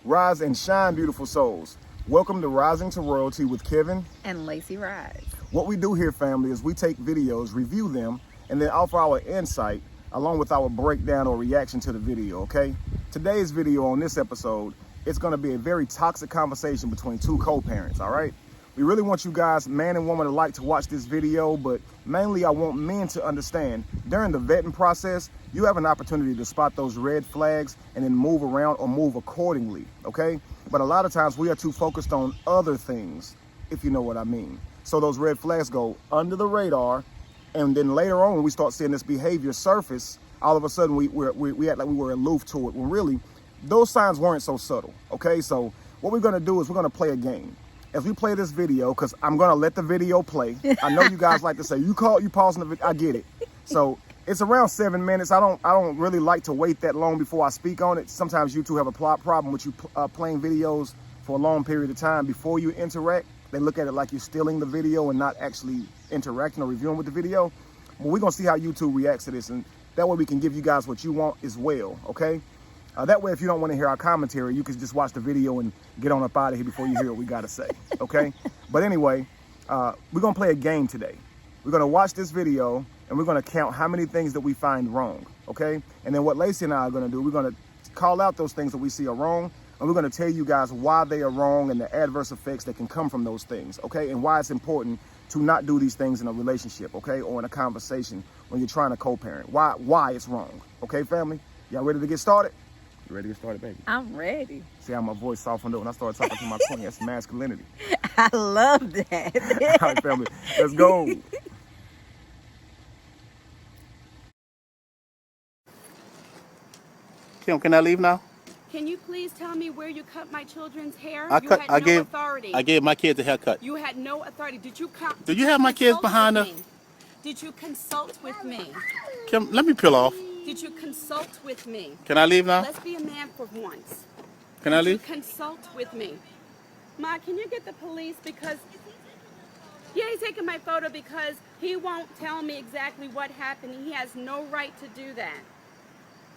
Rise and shine, beautiful souls. Welcome to Rising to Royalty with Kevin and Lacey Rise. What we do here, family, is we take videos, review them, and then offer our insight along with our breakdown or reaction to the video, okay? Today's video on this episode, it's gonna be a very toxic conversation between two co-parents, all right? We really want you guys, man and woman alike, to watch this video, but mainly I want men to understand during the vetting process, you have an opportunity to spot those red flags and then move around or move accordingly, okay? But a lot of times we are too focused on other things, if you know what I mean. So those red flags go under the radar, and then later on when we start seeing this behavior surface, all of a sudden we act like we were aloof to it, when really those signs weren't so subtle, okay? So what we're gonna do is we're gonna play a game. As we play this video, because I'm gonna let the video play. I know you guys like to say, you pausing the video, I get it. So it's around 7 minutes. I don't really like to wait that long before I speak on it. Sometimes you two have a plot problem with you playing videos for a long period of time before you interact. They look at it like you're stealing the video and not actually interacting or reviewing with the video. Well, we're gonna see how YouTube reacts to this, and that way we can give you guys what you want as well, okay? That way, if you don't want to hear our commentary, you can just watch the video and get on up out of here before you hear what we got to say, okay? But anyway, we're going to play a game today. We're going to watch this video, and we're going to count how many things that we find wrong, okay? And then what Lacey and I are going to do, we're going to call out those things that we see are wrong, and we're going to tell you guys why they are wrong and the adverse effects that can come from those things, okay? And why it's important to not do these things in a relationship, okay? Or in a conversation when you're trying to co-parent. Why it's wrong, okay, family? Y'all ready to get started? You ready to get started, baby? I'm ready. See how my voice softened up when I started talking to my queen. That's masculinity. I love that. All right, family, let's go. Kim, can I leave now? Can you please tell me where you cut my children's hair? I gave my kids a haircut. You had no authority. Did you come? Do you have my kids behind her? Did you consult with me? Kim, let me peel off. Did you consult with me? Can I leave now? Let's be a man for once. Can I leave? Did you consult with me? Ma, can you get the police because... Yeah, he's taking my photo because he won't tell me exactly what happened. He has no right to do that.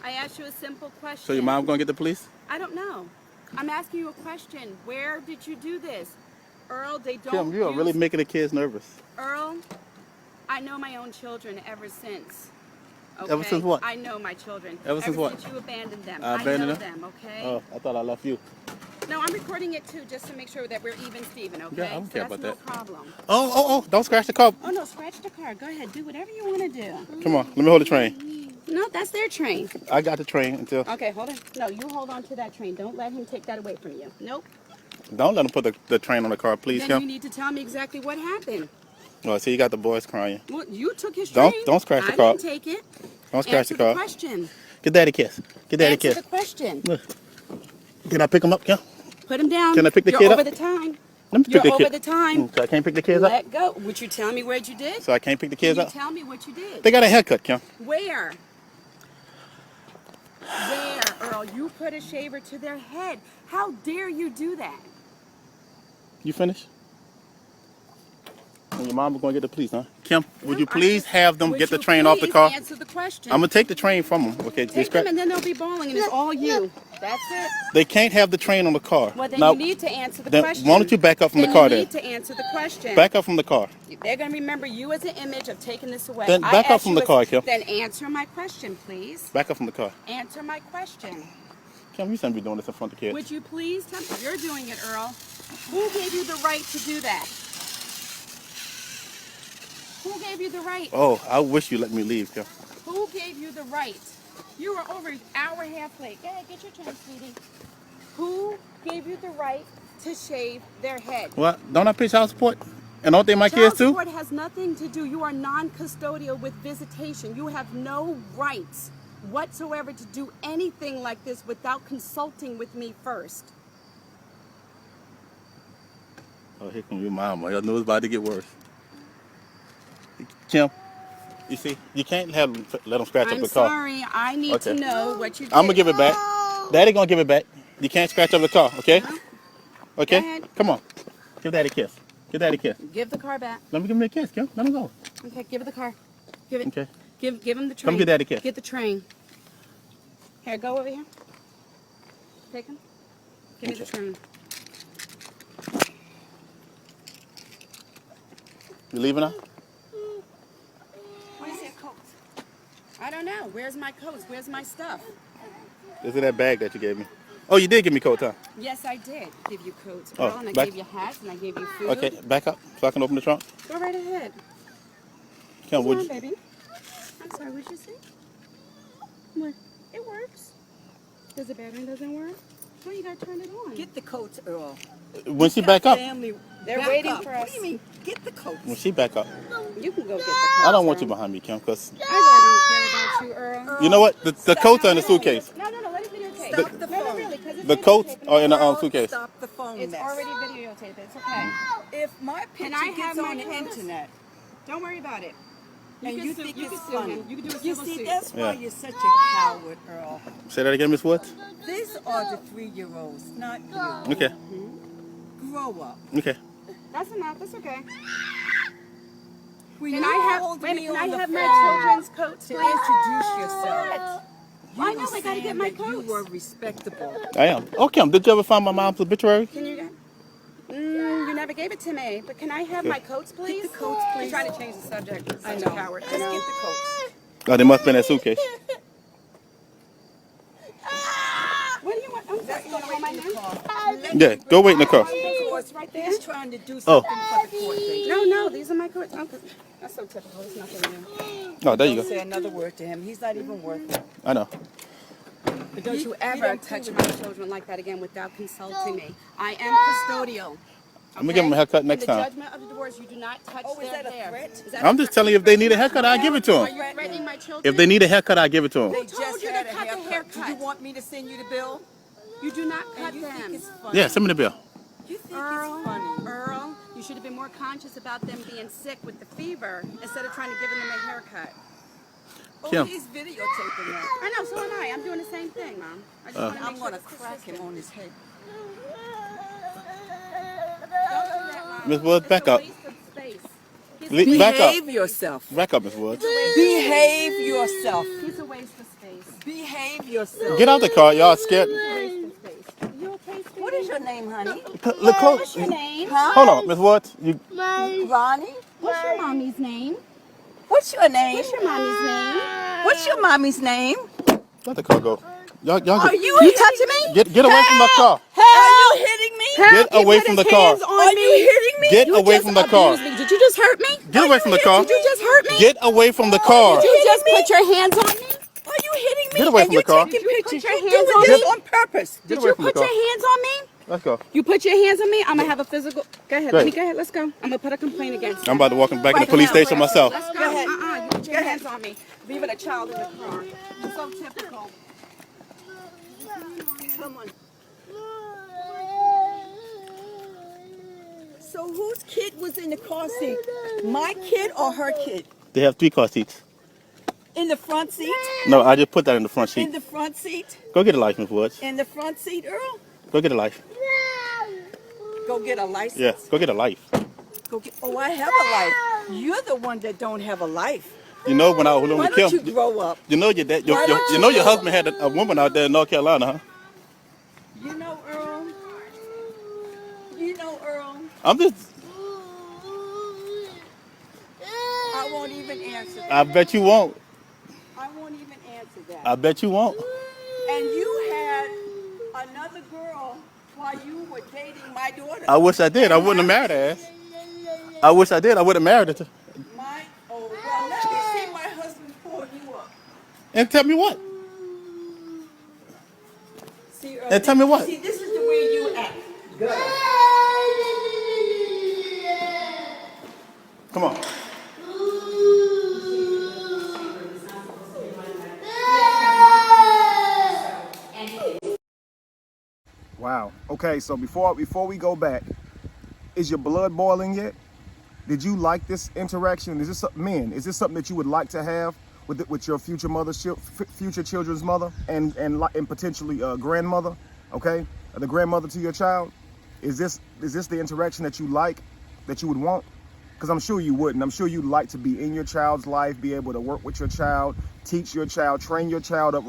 I asked you a simple question. So your mom gonna get the police? I don't know. I'm asking you a question. Where did you do this? Earl, they don't Kim, you are really making the kids nervous. Earl, I know my own children ever since. Okay? Ever since what? I know my children. Ever since what? Since you abandoned them. I abandoned know them? okay? Oh, I thought I left you. No, I'm recording it too, just to make sure that we're even, Steven, okay? Yeah, I don't care that's about no that. problem. Oh, don't scratch the car. Oh, no, scratch the car. Go ahead, do whatever you want to do. Come on, let me hold the train. No, that's their train. I got the train until... Okay, hold on. No, you hold on to that train. Don't let him take that away from you. Nope. Don't let them put the train on the car, please, Then Kim. you need to tell me exactly what happened. Oh, see, you got the boys crying. Well, you took his train. Don't scratch the I car. didn't take it. Don't scratch the car. Answer the question. Get daddy a kiss. Get daddy a Answer kiss. the question. Look. Can I pick them up, Kim? Put him down. Can I pick the You're kid over up? the time. Let me You're pick the over kid. the time. So I can't pick the kids up? Let go. Would you tell me what you did? So I can't pick the kids Can up? you tell me what you did? They got a haircut, Kim. Where? Where, Earl? You put a shaver to their head. How dare you do that? You finished? And your mom was going to get the police, huh? Kim, would No, you please have them Would get the you train off the please car? Answer the question. I'm going to take the train from them. Okay, Take them and then they'll be bawling and it's all you. That's it. They can't have the train on the car. Well, then Now, you need to answer the then question. why don't you back up from then the car you then? need to answer the question. Back up from the car. They're going to remember you as an image of taking this away. Then I back up asked from you the car, Kim. Then answer my question, please. Back up from the car. Answer my question. Kim, you shouldn't be doing this in front of the kids. Would you please tell me? You're doing it, Earl. Who gave you the right to do that? Who gave you the right? Oh, I wish you let me leave, Kim. Who gave you the right? You were over an hour and a half late. Go ahead, get your turn, sweetie. Who gave you the right to shave their head? What? Don't I pay child support? And don't they my Child kids too? support has nothing to do. You are non-custodial with visitation. You have no rights whatsoever to do anything like this without consulting with me first. Oh, here come your mama. I knew it was about to get worse. Kim, you see, you can't let them scratch up the car. I'm sorry. I need to know what you did. I'm going to give it back. Daddy going to give it back. You can't scratch up the car, okay? Okay? Go ahead. Come on. Give Daddy a kiss. Give Daddy a kiss. Give the car back. Let me give him a kiss, Kim. Let him go. Okay, give it the car. Give it. Okay. Give him the train. Come get Daddy a kiss. Get the train. Here, go over here. Take him. Give me the spoon. You leaving now? Where's your coat? I don't know. Where's my coats? Where's my stuff? Is it that bag that you gave me? Oh, you did give me coat, huh? Yes, I did give you coats, Oh, girl, and I back- gave you hats, and I gave you food. Okay, back up so I can open the trunk. Go right ahead. Come Come on, on, baby. I'm sorry, what'd you say? What? It works. Does the battery doesn't work? Well, you gotta turn it on. Get the coats, Earl. when she back up. Family, They're back waiting up. for What us. do you mean? Get the coats. When she back up. You can go get the I coats. don't want you Earl. behind me, Kim, because I really don't care about you, Earl. you know what? The coats are in the suitcase. No, let it videotape. Stop the No, phone. really, because it's The coats videotaping. are in the Earl, suitcase. Stop the phone. It's mess. already videotaped. It's okay. If my Can picture I have gets my on the coats? internet Don't worry about it. and you can think sue- you it's can sue funny, him. You can do a you civil see, suit. that's why Yeah. you're such a coward, Earl. Say that again, Miss Woods. These are the 3-year-olds, not you. Okay, Grow up. okay. That's enough. That's okay. When Can you I have? called Wait a me minute. Can on I the have phone my children's coats, to please? introduce yourself, you I were know, I gotta saying get my that you coats. were respectable. I am. Oh, Kim, did you ever find my mom's obituary? Can you? You never gave it to me. But can I have my coats, please? Get the coats, please. You're trying to change the subject. You're I such know. a coward. Just you know? get the coats. Oh, they must have been in that suitcase. What do you want? I'm sorry. You want to hold my hand? Yeah, go wait in the car. It's right there. He's trying to do Oh. something for the court, baby. No, these are my coats. Oh, that's so typical. It's nothing new. Oh, there you Don't go. say another word to him. He's not even worth it. I know. But don't you You ever don't touch do my children like that again without consulting me. I am custodial. I'm gonna give them a haircut next In the time. judgment of the divorce, you do not touch Oh, is their that a hair. threat? Is that I'm a just threat? telling you, if they need a haircut, I'll give it to Are them. you threatening my children? If they need a haircut, I'll give it to them. They told just you to had a cut the haircut. Do you haircut? want me to send you the bill? You do not cut And you think them. it's funny? Yeah, send me the bill. You think Earl, it's funny? Earl, you should have been more conscious about them being sick with the fever instead of trying to give them a haircut. Oh, Kim. he's videotaping that. I know, so am I. I'm doing the same thing, Mom. I just want to make I'm sure gonna it's crack him consistent. on his head. Don't do that, Mom. Miss Woods, It's back a up. waste of space. He's a Back up. Behave yourself. Back up, Miss Woods. Behave yourself. He's a waste of space. Behave yourself. Get out the car. Y'all scared. Waste of space. You okay, sweetie? What is your name, honey? Look close. What's your name? Huh? Hold on, Miss Woods. You Ronnie? What's your mommy's name? What's your name? What's your mommy's name? What's your mommy's name? let the car go. Y'all Are get, you touching me? get away from the car. Are you hitting me? Get away from the car. Are you hitting me? Get away from the car. Abused me. Did you just hurt me? Get away from the car. Did you just hurt me? Get away from the car. Did you just put your hands on me? Are you hitting me? Get away and from you're the car. taking Did you pictures. put your You're hands doing on this me? on purpose. Get Did away you from the put your car. hands on me? Let's go. You put your hands on me? I'm gonna have a physical. Go ahead. Go Let me ahead. go ahead. Let's go. I'm gonna put a complaint against you. I'm about to walk back in the Right police now, station right. myself. Let's go. Go ahead. You put your hands on me. Leaving a child in the car. So typical. Come on. So whose kid was in the car seat? My kid or her kid? They have 3 car seats. In the front seat? No, I just put that in the front In seat. the front seat? Go get a life, Miss Woods. In the front seat, Earl? Go get a life. Go get a license. Yeah, go get a life. Go get. Oh, I have a life. You're the one that don't have a life. You know when I was living Why with don't Kim, you grow up? you know your dad, Why don't you know you your grow husband had a woman out there in North Carolina, huh? You know, Earl. You know, Earl. I'm just. I won't even answer that. I bet you won't. I won't even answer that. I bet you won't. And you had another girl while you were dating my daughter. I wish I did. I wouldn't have married her ass. I wish I did. I would have married her. Oh, well, let me see my husband pull you up. And tell me what? See, Earl, And tell me what? See, this is the way you act. Go. Come on. Wow. Okay, so before we go back, is your blood boiling yet? Did you like this interaction? Is this men? Is this something that you would like to have with your future mother's future children's mother and potentially grandmother? Okay, the grandmother to your child. Is this the interaction that you like, that you would want? Because I'm sure you wouldn't. I'm sure you'd like to be in your child's life, be able to work with your child, teach your child, train your child up,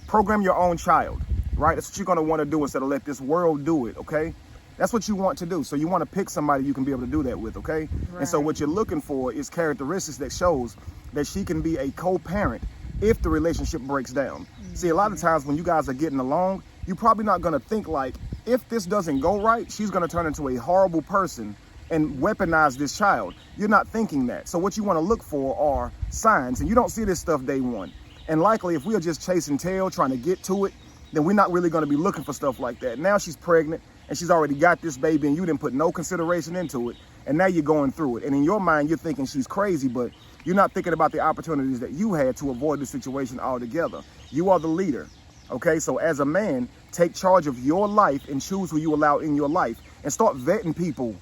program your own child. right? That's what you're going to want to do instead of let this world do it, okay? That's what you want to do. So you want to pick somebody you can be able to do that with, okay? Right. And so what you're looking for is characteristics that shows that she can be a co-parent if the relationship breaks down. See, a lot of times when you guys are getting along, you're probably not going to think like, if this doesn't go right, she's going to turn into a horrible person and weaponize this child. You're not thinking that. So what you want to look for are signs, and you don't see this stuff day one. And likely if we are just chasing tail, trying to get to it, then we're not really going to be looking for stuff like that. Now she's pregnant and she's already got this baby and you didn't put no consideration into it. And now you're going through it. And in your mind, you're thinking she's crazy, but you're not thinking about the opportunities that you had to avoid the situation altogether. You are the leader. Okay, so as a man, take charge of your life and choose who you allow in your life and start vetting people.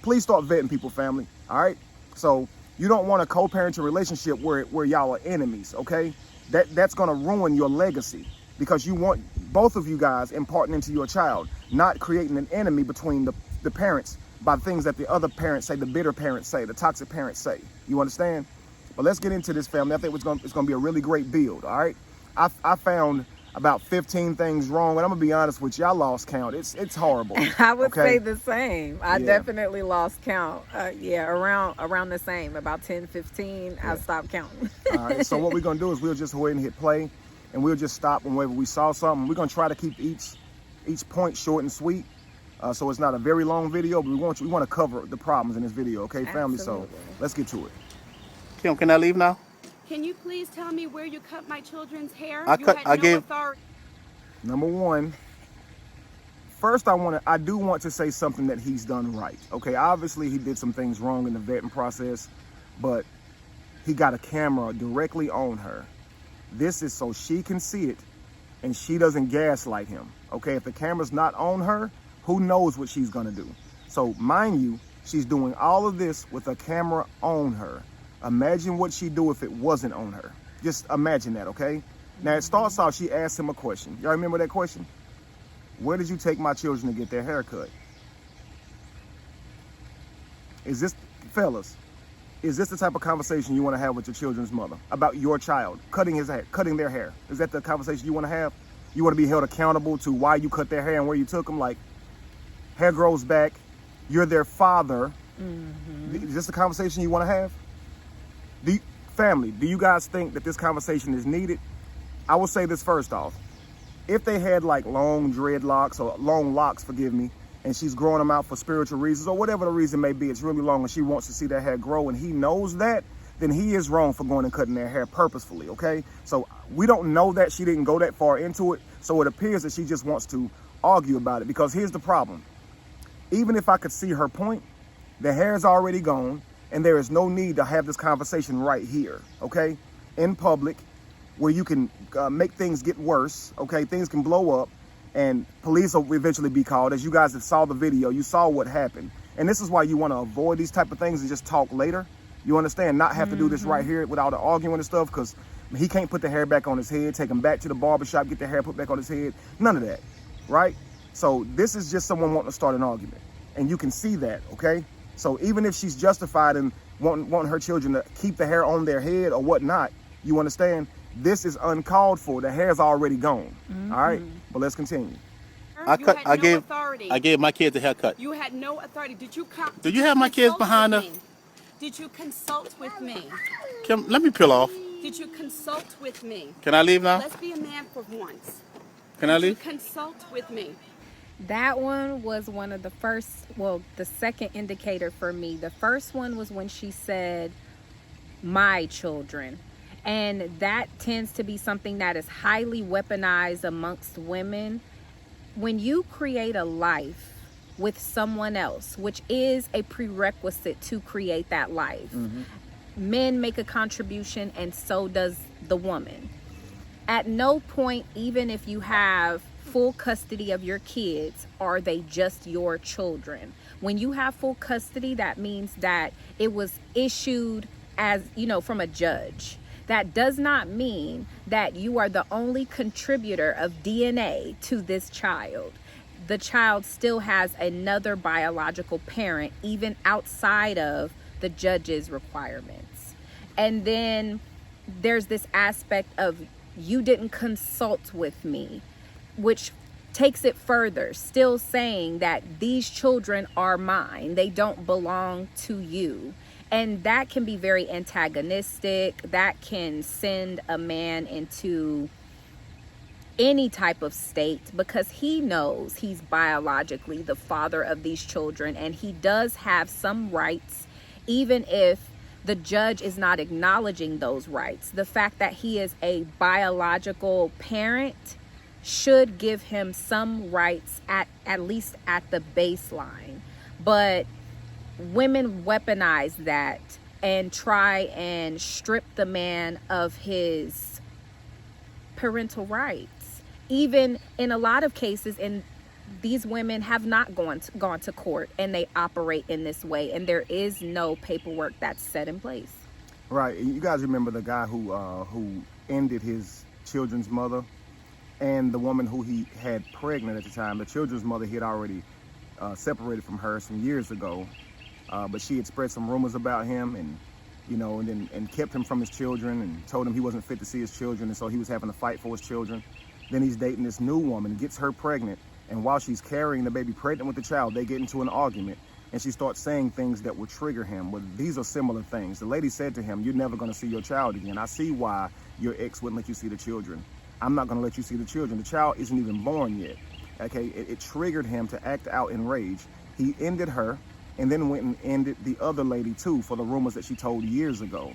Please start vetting people, family. All right. So you don't want a co-parenting relationship where y'all are enemies. OK, that's going to ruin your legacy because you want both of you guys imparting into your child, not creating an enemy between the parents by things that the other parents say, the bitter parents say, the toxic parents say. You understand? But let's get into this, family. I think it's going to be a really great build. All right. I found about 15 things wrong, and I'm gonna be honest with you, I lost count. It's horrible. I would okay? say the same. I definitely lost count. Around the same, about 10, 15. I stopped counting. All right, so what we're gonna do is we'll just go ahead and hit play, and we'll just stop whenever we saw something. We're gonna try to keep each point short and sweet, so it's not a very long video, but we want to cover the problems in this video, okay, family? Absolutely. So let's get to it. Kim, can I leave now? Can you please tell me where you cut my children's hair? I You cut- had I no gave- authority. Number one, first I do want to say something that he's done right. Okay, obviously he did some things wrong in the vetting process, but he got a camera directly on her. This is so she can see it and she doesn't gaslight him. Okay, if the camera's not on her, who knows what she's gonna do? So mind you, she's doing all of this with a camera on her. Imagine what she'd do if it wasn't on her. Just imagine that, okay? Now, it starts off, she asked him a question. Y'all remember that question? Where did you take my children to get their hair cut? Fellas, is this the type of conversation you want to have with your children's mother? About your child, cutting their hair? Is that the conversation you want to have? You want to be held accountable to why you cut their hair and where you took them? Like, hair grows back, you're their father. Is this the conversation you want to have? Family, do you guys think that this conversation is needed? I will say this first off. If they had like long dreadlocks or long locks, forgive me, and she's growing them out for spiritual reasons or whatever the reason may be, it's really long and she wants to see that hair grow and he knows that, then he is wrong for going and cutting their hair purposefully, okay? So we don't know that she didn't go that far into it. So it appears that she just wants to argue about it because here's the problem. Even if I could see her point, the hair is already gone. And there is no need to have this conversation right here, okay? In public, where you can make things get worse, okay? Things can blow up and police will eventually be called. As you guys that saw the video, you saw what happened. And this is why you want to avoid these type of things and just talk later. You understand? Not have to do this right here without arguing and stuff because he can't put the hair back on his head, take him back to the barbershop, get the hair put back on his head. None of that, right? So this is just someone wanting to start an argument. And you can see that, okay? So even if she's justified in wanting her children to keep the hair on their head or whatnot, you understand? This is uncalled for. The hair's already gone. All right, but let's continue. I gave authority. I gave my kids a haircut. You had no authority. Did you Do you have my kids consult behind with her? me? Did you consult with me? Kim, let me peel off. Did you consult with me? Can I leave now? Let's be a man for once. Can I Did you leave? consult with me? That one was one of the first, the second indicator for me. The first one was when she said, my children. And that tends to be something that is highly weaponized amongst women. When you create a life with someone else, which is a prerequisite to create that life, men make a contribution and so does the woman. At no point, even if you have full custody of your kids, are they just your children. When you have full custody, that means that it was issued as, from a judge. That does not mean that you are the only contributor of DNA to this child. The child still has another biological parent, even outside of the judge's requirements. And then there's this aspect of, you didn't consult with me. which takes it further, still saying that these children are mine. They don't belong to you. And that can be very antagonistic. That can send a man into any type of state, because he knows he's biologically the father of these children, and he does have some rights, even if the judge is not acknowledging those rights. The fact that he is a biological parent should give him some rights, at least at the baseline. But women weaponize that and try and strip the man of his parental rights. Even in a lot of cases, and these women have not gone to court, and they operate in this way, and there is no paperwork that's set in place. Right. You guys remember the guy who ended his children's mother, and the woman who he had pregnant at the time. The children's mother, he had already separated from her some years ago, but she had spread some rumors about him, and and kept him from his children, and told him he wasn't fit to see his children, and so he was having to fight for his children. Then he's dating this new woman, gets her pregnant, and while she's carrying the baby pregnant with the child, they get into an argument, and she starts saying things that will trigger him. Well, these are similar things. The lady said to him, "You're never going to see your child again. I see why your ex wouldn't let you see the children. I'm not going to let you see the children. The child isn't even born yet." Okay, it triggered him to act out in rage. He ended her, and then went and ended the other lady too, for the rumors that she told years ago.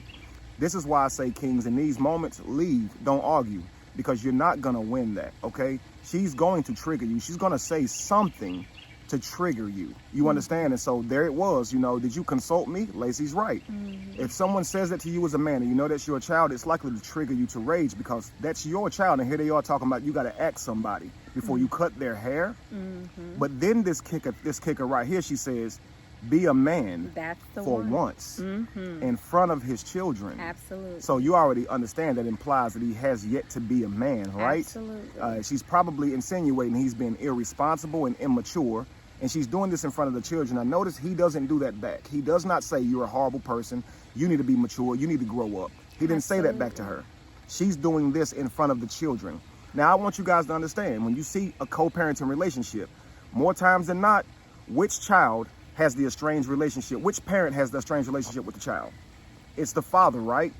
This is why I say, kings, in these moments, leave, don't argue, because you're not gonna win that, okay? She's going to trigger you. She's gonna say something to trigger you. You understand? And so there it was, did you consult me? Lacey's right. If someone says that to you as a man, and you know that's your child, it's likely to trigger you to rage, because that's your child, and here they are talking about you gotta ask somebody before you cut their hair. But then this kicker right here, she says, be a man for once in front of his children. Absolutely. So you already understand that implies that he has yet to be a man, right? Absolutely. She's probably insinuating he's been irresponsible and immature, and she's doing this in front of the children. Now notice he doesn't do that back. He does not say, "You're a horrible person. You need to be mature. You need to grow up." He didn't say that back to her. She's doing this in front of the children. Now I want you guys to understand, when you see a co-parenting relationship, more times than not, which child has the estranged relationship? Which parent has the estranged relationship with the child? It's the father, right?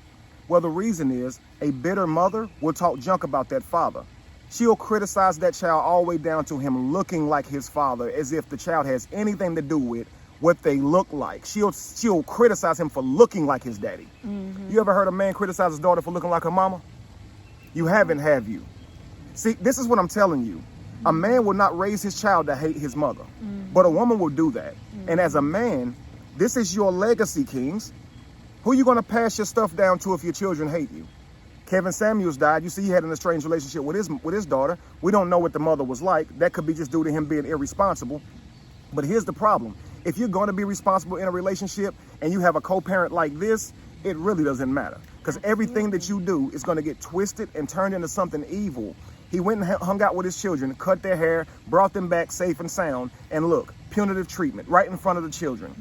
Well, the reason is a bitter mother will talk junk about that father. She'll criticize that child all the way down to him looking like his father, as if the child has anything to do with what they look like. She'll criticize him for looking like his daddy. You ever heard a man criticize his daughter for looking like her mama? You haven't, have you? See, this is what I'm telling you. A man will not raise his child to hate his mother, but a woman will do that. And as a man, this is your legacy, kings. Who are you going to pass your stuff down to if your children hate you? Kevin Samuels died. You see, he had an estranged relationship with his daughter. We don't know what the mother was like. That could be just due to him being irresponsible. But here's the problem. If you're going to be responsible in a relationship and you have a co-parent like this, it really doesn't matter, because everything that you do is going to get twisted and turned into something evil. He went and hung out with his children, cut their hair, brought them back safe and sound, and look, punitive treatment right in front of the children.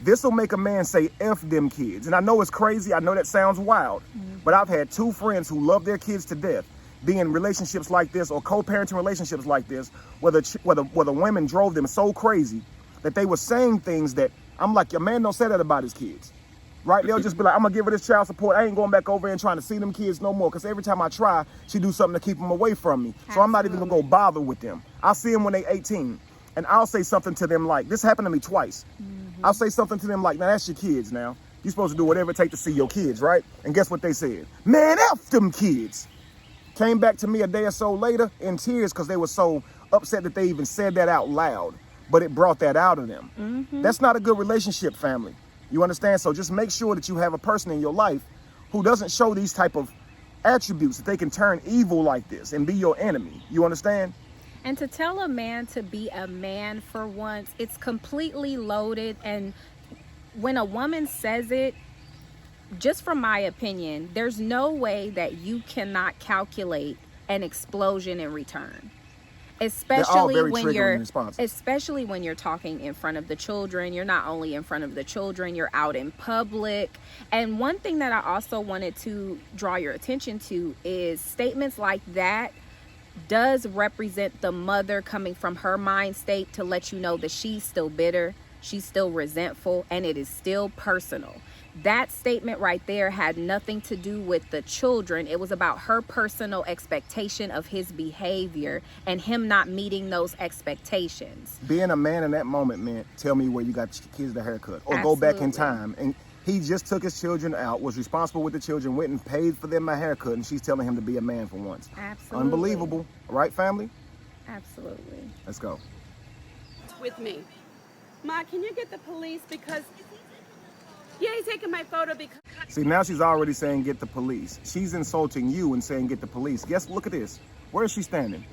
This will make a man say, F them kids. And I know it's crazy. I know that sounds wild, but I've had two friends who love their kids to death be in relationships like this, or co-parenting relationships like this, where the women drove them so crazy that they were saying things that I'm like, your man don't say that about his kids. Right? They'll just be like, I'm going to give her this child support. I ain't going back over and trying to see them kids no more, because every time I try, she do something to keep them away from me. So I'm not even going to go bother with them. I'll see them when they're 18, and I'll say something to them like, this happened to me twice. I'll say something to them like, now that's your kids now. You're supposed to do whatever it takes to see your kids, right? And guess what they said? Man, F them kids. Came back to me a day or so later in tears because they were so upset that they even said that out loud. But it brought that out of them. That's not a good relationship, family. You understand? So just make sure that you have a person in your life who doesn't show these type of attributes, that they can turn evil like this and be your enemy. You understand? And to tell a man to be a man for once, it's completely loaded. And when a woman says it, just from my opinion, there's no way that you cannot calculate an explosion in return. Especially when you're talking in front of the children. You're not only in front of the children, you're out in public. And one thing that I also wanted to draw your attention to is statements like that does represent the mother coming from her mind state to let you know that she's still bitter, she's still resentful, and it is still personal. That statement right there had nothing to do with the children. It was about her personal expectation of his behavior and him not meeting those expectations. Being a man in that moment meant, tell me where you got your kids the haircut, or go back in time. And he just took his children out, was responsible with the children, went and paid for them a haircut, and she's telling him to be a man for once. Absolutely. Unbelievable. Right, family? Absolutely. Let's go. With me. Ma, can you get the police because... Yeah, he's taking my photo because... See, now she's already saying get the police. She's insulting you and saying get the police. Guess, look at this. Where is she standing?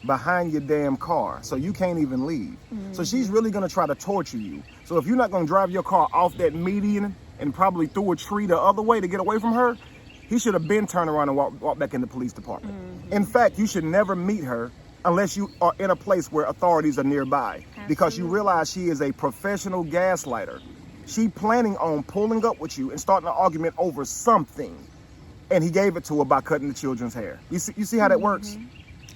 Behind your damn car, so you can't even leave. So she's really gonna try to torture you. So if you're not gonna drive your car off that median and probably through a tree the other way to get away from her, he should have been turned around and walked back in the police department. In fact, you should never meet her unless you are in a place where authorities are nearby. Because you realize she is a professional gaslighter. She planning on pulling up with you and starting an argument over something. And he gave it to her by cutting the children's hair. You see how that works?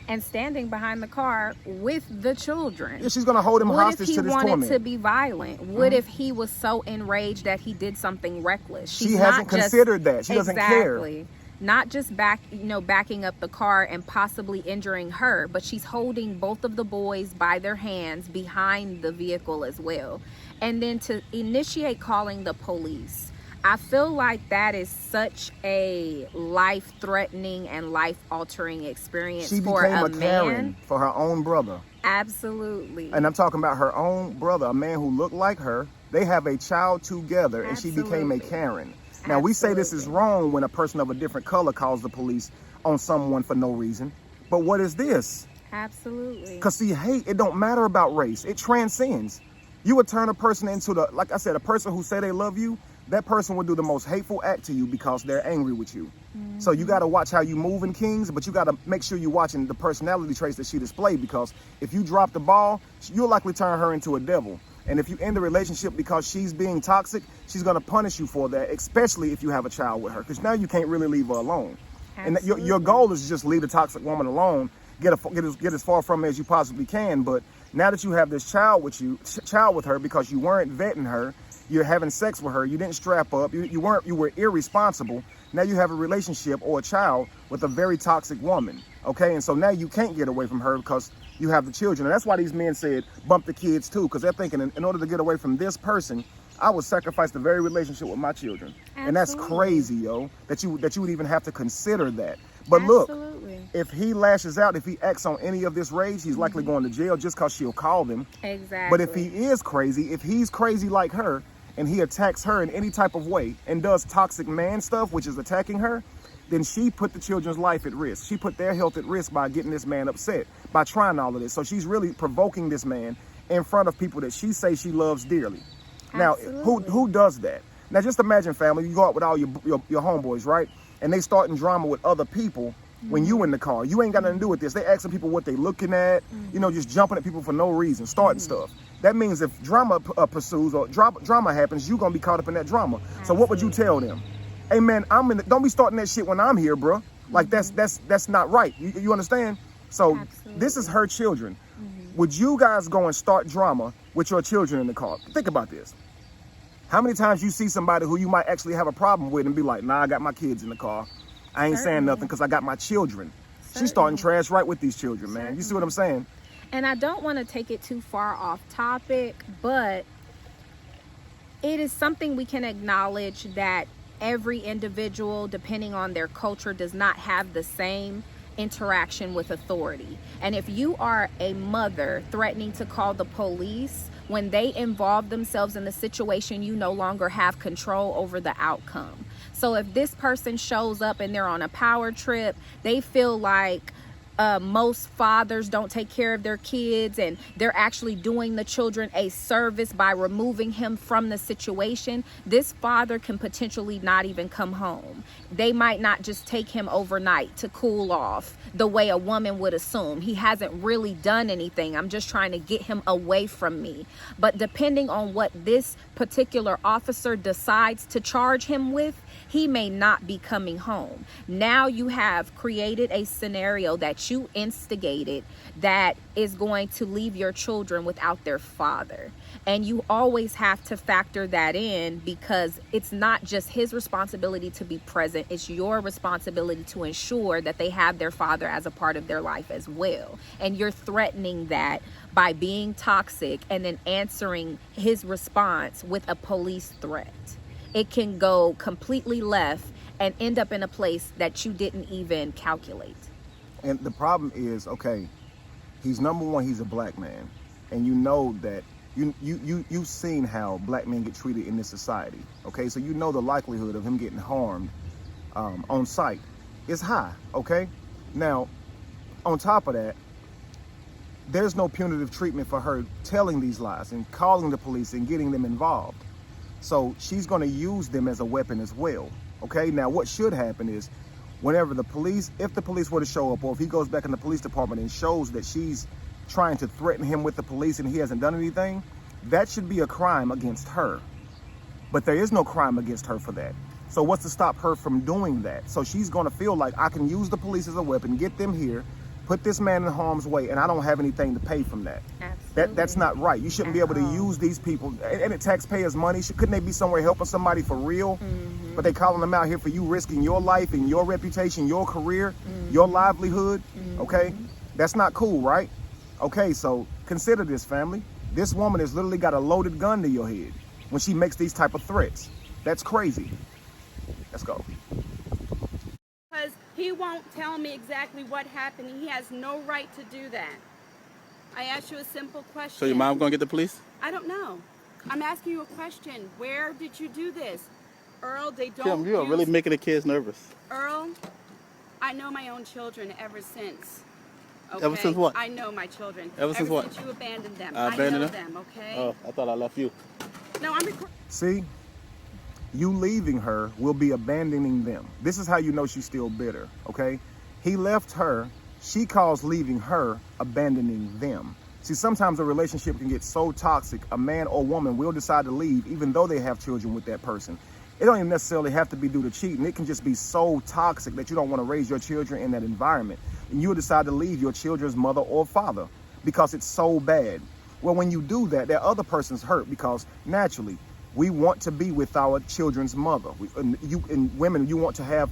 And standing behind the car with the children. Yeah, she's gonna hold him hostage to this What if he wanted torment. to be violent? What if he was so enraged that he did something reckless? She hasn't considered that. She doesn't care. Exactly. Not just backing up the car and possibly injuring her, but she's holding both of the boys by their hands behind the vehicle as well. And then to initiate calling the police. I feel like that is such a life-threatening and life-altering experience She for became a a Karen man. for her own brother. Absolutely. And I'm talking about her own brother, a man who looked like her. They have a child together, and she became a Absolutely. Karen. Now, we say this is Absolutely. wrong when a person of a different color calls the police on someone for no reason. But what is this? Absolutely. Because see, hate, it don't matter about race. It transcends. You would turn a person into like I said, a person who say they love you, that person would do the most hateful act to you because they're angry with you. So you got to watch how you move in Kings, but you got to make sure you're watching the personality traits that she displayed, because if you drop the ball, you'll likely turn her into a devil. And if you end the relationship because she's being toxic, she's going to punish you for that, especially if you have a child with her, because now you can't really leave her alone. And your goal is to just leave the toxic woman alone, get as far from her as you possibly can. But now that you have this child with her because you weren't vetting her, you're having sex with her, you didn't strap up, you were irresponsible. Now you have a relationship or a child with a very toxic woman, okay? And so now you can't get away from her because you have the children. And that's why these men said bump the kids too, because they're thinking in order to get away from this person, I would sacrifice the very relationship with my children. Absolutely. And that's crazy, yo, that you would even have to consider that. But look, if he lashes out, if he acts on any of this rage, he's likely going to jail just because she'll call them. Exactly. But if he is crazy, if he's crazy like her, and he attacks her in any type of way and does toxic man stuff, which is attacking her, then she put the children's life at risk. She put their health at risk by getting this man upset, by trying all of this. So she's really provoking this man in front of people that she says she loves dearly. Now, who does that? Now, just imagine, family, you go out with all your homeboys, right? And they starting drama with other people when you in the car. You ain't got nothing to do with this. They asking people what they looking at, just jumping at people for no reason, starting stuff. That means if drama pursues or drama happens, you're going to be caught up in that drama. So what would you tell them? Hey, man, don't be starting that shit when I'm here, bro. Like, that's not right. You understand? So this is her children. Would you guys go and start drama with your children in the car? Think about this. How many times you see somebody who you might actually have a problem with and be like, nah, I got my kids in the car. I ain't saying nothing because I got my children. She's starting trash right with these children, man. You see what I'm saying? And I don't want to take it too far off topic, but it is something we can acknowledge that every individual, depending on their culture, does not have the same interaction with authority. And if you are a mother threatening to call the police, when they involve themselves in the situation, you no longer have control over the outcome. So if this person shows up and they're on a power trip, they feel like most fathers don't take care of their kids and they're actually doing the children a service by removing him from the situation, this father can potentially not even come home. They might not just take him overnight to cool off the way a woman would assume. He hasn't really done anything. I'm just trying to get him away from me. But depending on what this particular officer decides to charge him with, he may not be coming home. Now you have created a scenario that that you instigated that is going to leave your children without their father. And you always have to factor that in, because it's not just his responsibility to be present, it's your responsibility to ensure that they have their father as a part of their life as well. And you're threatening that by being toxic and then answering his response with a police threat. It can go completely left and end up in a place that you didn't even calculate. And the problem is, okay, he's number one, he's a black man. And you know that you've seen how black men get treated in this society. Okay, so you know the likelihood of him getting harmed on sight is high. Okay, now on top of that, there's no punitive treatment for her telling these lies and calling the police and getting them involved. So she's going to use them as a weapon as well. Okay, now what should happen is, whenever the police, if the police were to show up, or if he goes back in the police department and shows that she's trying to threaten him with the police and he hasn't done anything, that should be a crime against her. But there is no crime against her for that. So what's to stop her from doing that? So she's going to feel like, I can use the police as a weapon, get them here, put this man in harm's way, and I don't have anything to pay from that. That's not right. You shouldn't be able to use these people, and it's taxpayers' money. Couldn't they be somewhere helping somebody for real? But they calling them out here for you risking your life and your reputation, your career, your livelihood. Okay, that's not cool, right? Okay, so consider this, family. This woman has literally got a loaded gun to your head when she makes these type of threats. That's crazy. Let's go. Because he won't tell me exactly what happened. He has no right to do that. I asked you a simple question. So your mom gonna get the police? I don't know. I'm asking you a question. Where did you do this? Earl, they don't Kim, you are really making the kids nervous. Earl, I know my own children ever since. Okay? Ever since what? I know my children. Ever since what? Ever since you abandoned them. I abandoned know them? okay? Oh, I thought I left you. No, I'm recording. See, you leaving her will be abandoning them. This is how you know she's still bitter, okay? He left her. She calls leaving her abandoning them. See, sometimes a relationship can get so toxic, a man or woman will decide to leave even though they have children with that person. It don't even necessarily have to be due to cheating. It can just be so toxic that you don't want to raise your children in that environment. And you'll decide to leave your children's mother or father because it's so bad. Well, when you do that, that other person's hurt, because naturally we want to be with our children's mother. Women, you want to have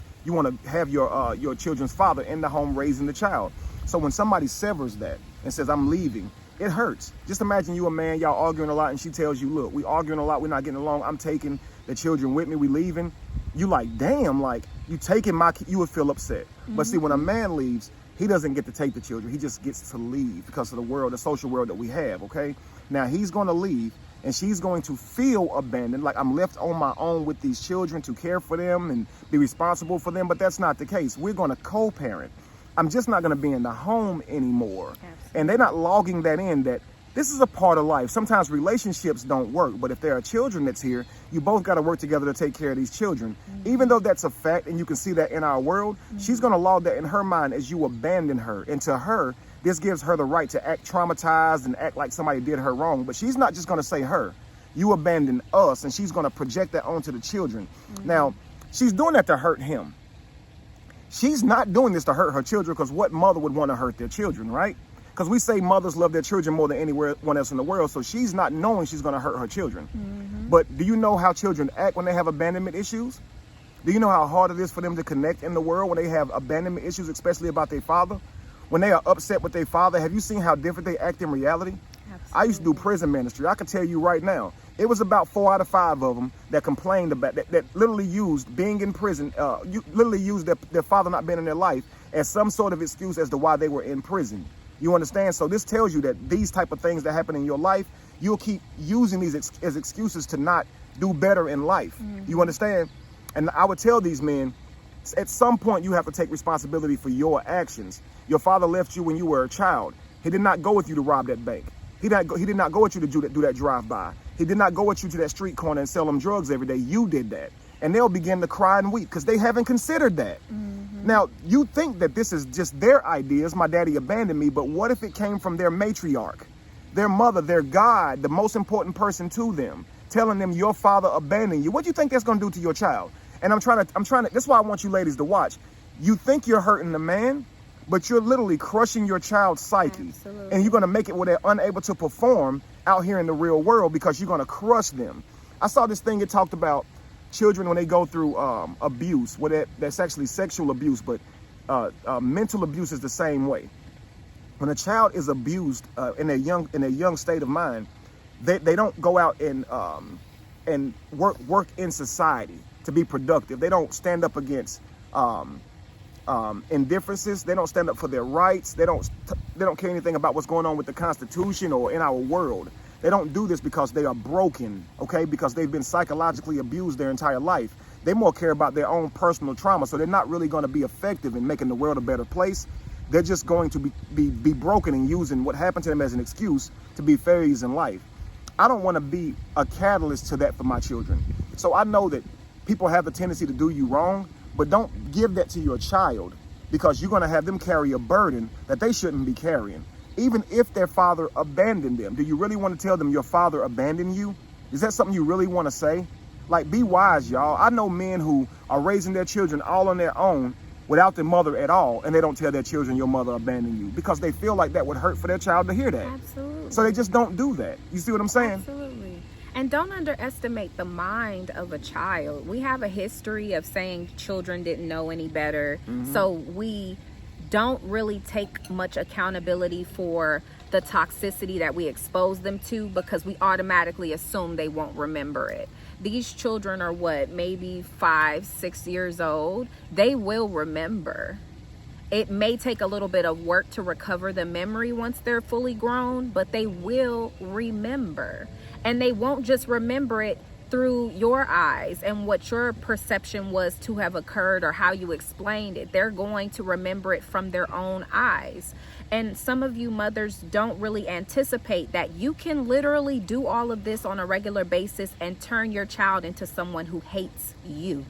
your children's father in the home raising the child. So when somebody severs that and says, I'm leaving, it hurts. Just imagine you a man, y'all arguing a lot, and she tells you, look, we arguing a lot, we're not getting along, I'm taking the children with me, we leaving. You like, damn, like, you taking my, you would feel upset. But see, when a man leaves, he doesn't get to take the children, he just gets to leave because of the world, the social world that we have, okay? Now he's gonna leave, and she's going to feel abandoned, like I'm left on my own with these children to care for them and be responsible for them, but that's not the case. We're gonna co-parent. I'm just not gonna be in the home anymore. Absolutely. And they're not logging that in, that this is a part of life. Sometimes relationships don't work, but if there are children that's here, you both gotta work together to take care of these children. Even though that's a fact, and you can see that in our world, she's gonna log that in her mind as you abandon her. And to her, this gives her the right to act traumatized and act like somebody did her wrong. But she's not just gonna say her. You abandoned us, and she's gonna project that onto the children. Now, she's doing that to hurt him. She's not doing this to hurt her children, because what mother would want to hurt their children, right? Because we say mothers love their children more than anyone else in the world, so she's not knowing she's going to hurt her children. But do you know how children act when they have abandonment issues? Do you know how hard it is for them to connect in the world when they have abandonment issues, especially about their father? When they are upset with their father, have you seen how different they act in reality? Absolutely. I used to do prison ministry. I can tell you right now, it was about 4 out of 5 of them that complained about, that literally used being in prison, literally used their father not being in their life as some sort of excuse as to why they were in prison. You understand? So this tells you that these type of things that happen in your life, you'll keep using these as excuses to not do better in life. You understand? And I would tell these men, at some point you have to take responsibility for your actions. Your father left you when you were a child. He did not go with you to rob that bank. He did not go with you to do that drive-by. He did not go with you to that street corner and sell them drugs every day. You did that. And they'll begin to cry and weep because they haven't considered that. Now, you think that this is just their ideas, my daddy abandoned me, but what if it came from their matriarch, their mother, their God, the most important person to them, telling them your father abandoned you? What do you think that's going to do to your child? And I'm trying to, that's why I want you ladies to watch. You think you're hurting the man, but you're literally crushing your child's psyche. Absolutely. And you're going to make it where they're unable to perform out here in the real world because you're going to crush them. I saw this thing, it talked about children when they go through abuse, that's actually sexual abuse, but mental abuse is the same way. When a child is abused in their young state of mind, they don't go out and work in society to be productive. They don't stand up against indifferences. They don't stand up for their rights. They don't care anything about what's going on with the Constitution or in our world. They don't do this because they are broken, okay? Because they've been psychologically abused their entire life. They more care about their own personal trauma, so they're not really going to be effective in making the world a better place. They're just going to be broken and using what happened to them as an excuse to be failures in life. I don't want to be a catalyst to that for my children. So I know that people have the tendency to do you wrong, but don't give that to your child, because you're going to have them carry a burden that they shouldn't be carrying. Even if their father abandoned them, do you really want to tell them your father abandoned you? Is that something you really want to say? Like, be wise, y'all. I know men who are raising their children all on their own without their mother at all, and they don't tell their children your mother abandoned you because they feel like that would hurt for their child to hear that. Absolutely. So they just don't do that. You see what I'm saying? Absolutely. And don't underestimate the mind of a child. We have a history of saying children didn't know any better. So we don't really take much accountability for the toxicity that we expose them to, because we automatically assume they won't remember it. These children are maybe 5, 6 years old. They will remember. It may take a little bit of work to recover the memory once they're fully grown, but they will remember. And they won't just remember it through your eyes and what your perception was to have occurred or how you explained it. They're going to remember it from their own eyes. And some of you mothers don't really anticipate that you can literally do all of this on a regular basis and turn your child into someone who hates you.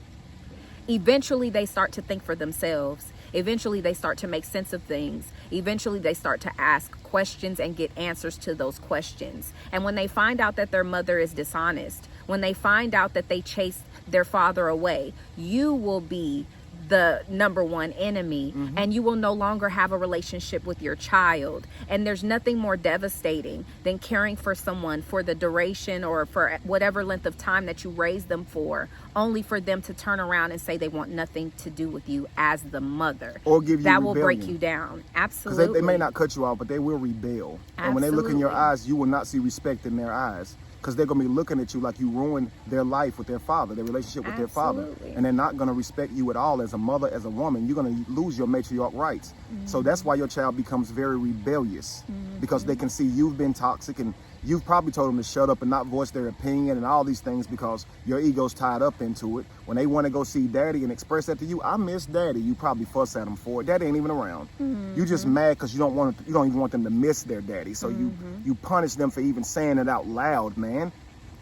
Eventually, they start to think for themselves. Eventually, they start to make sense of things. Eventually, they start to ask questions and get answers to those questions. And when they find out that their mother is dishonest, when they find out that they chased their father away, you will be the number one enemy, and you will no longer have a relationship with your child. And there's nothing more devastating than caring for someone for the duration or for whatever length of time that you raise them for, only for them to turn around and say they want nothing to do with you as the mother. Or give you that rebellion. Will break you down. Absolutely. Because they may not cut you off, but they will rebel. Absolutely. And when they look in your eyes, you will not see respect in their eyes, because they're going to be looking at you like you ruined their life with their father, their relationship with their father. And they're not going to respect you at all as a mother, as a woman. You're going to lose your matriarch rights. So that's why your child becomes very rebellious, because they can see you've been toxic and you've probably told them to shut up and not voice their opinion and all these things because your ego's tied up into it. When they want to go see daddy and express that to you, I miss daddy, you probably fuss at them for it. Daddy ain't even around. You just mad because you don't even want them to miss their daddy. So you punish them for even saying it out loud, man.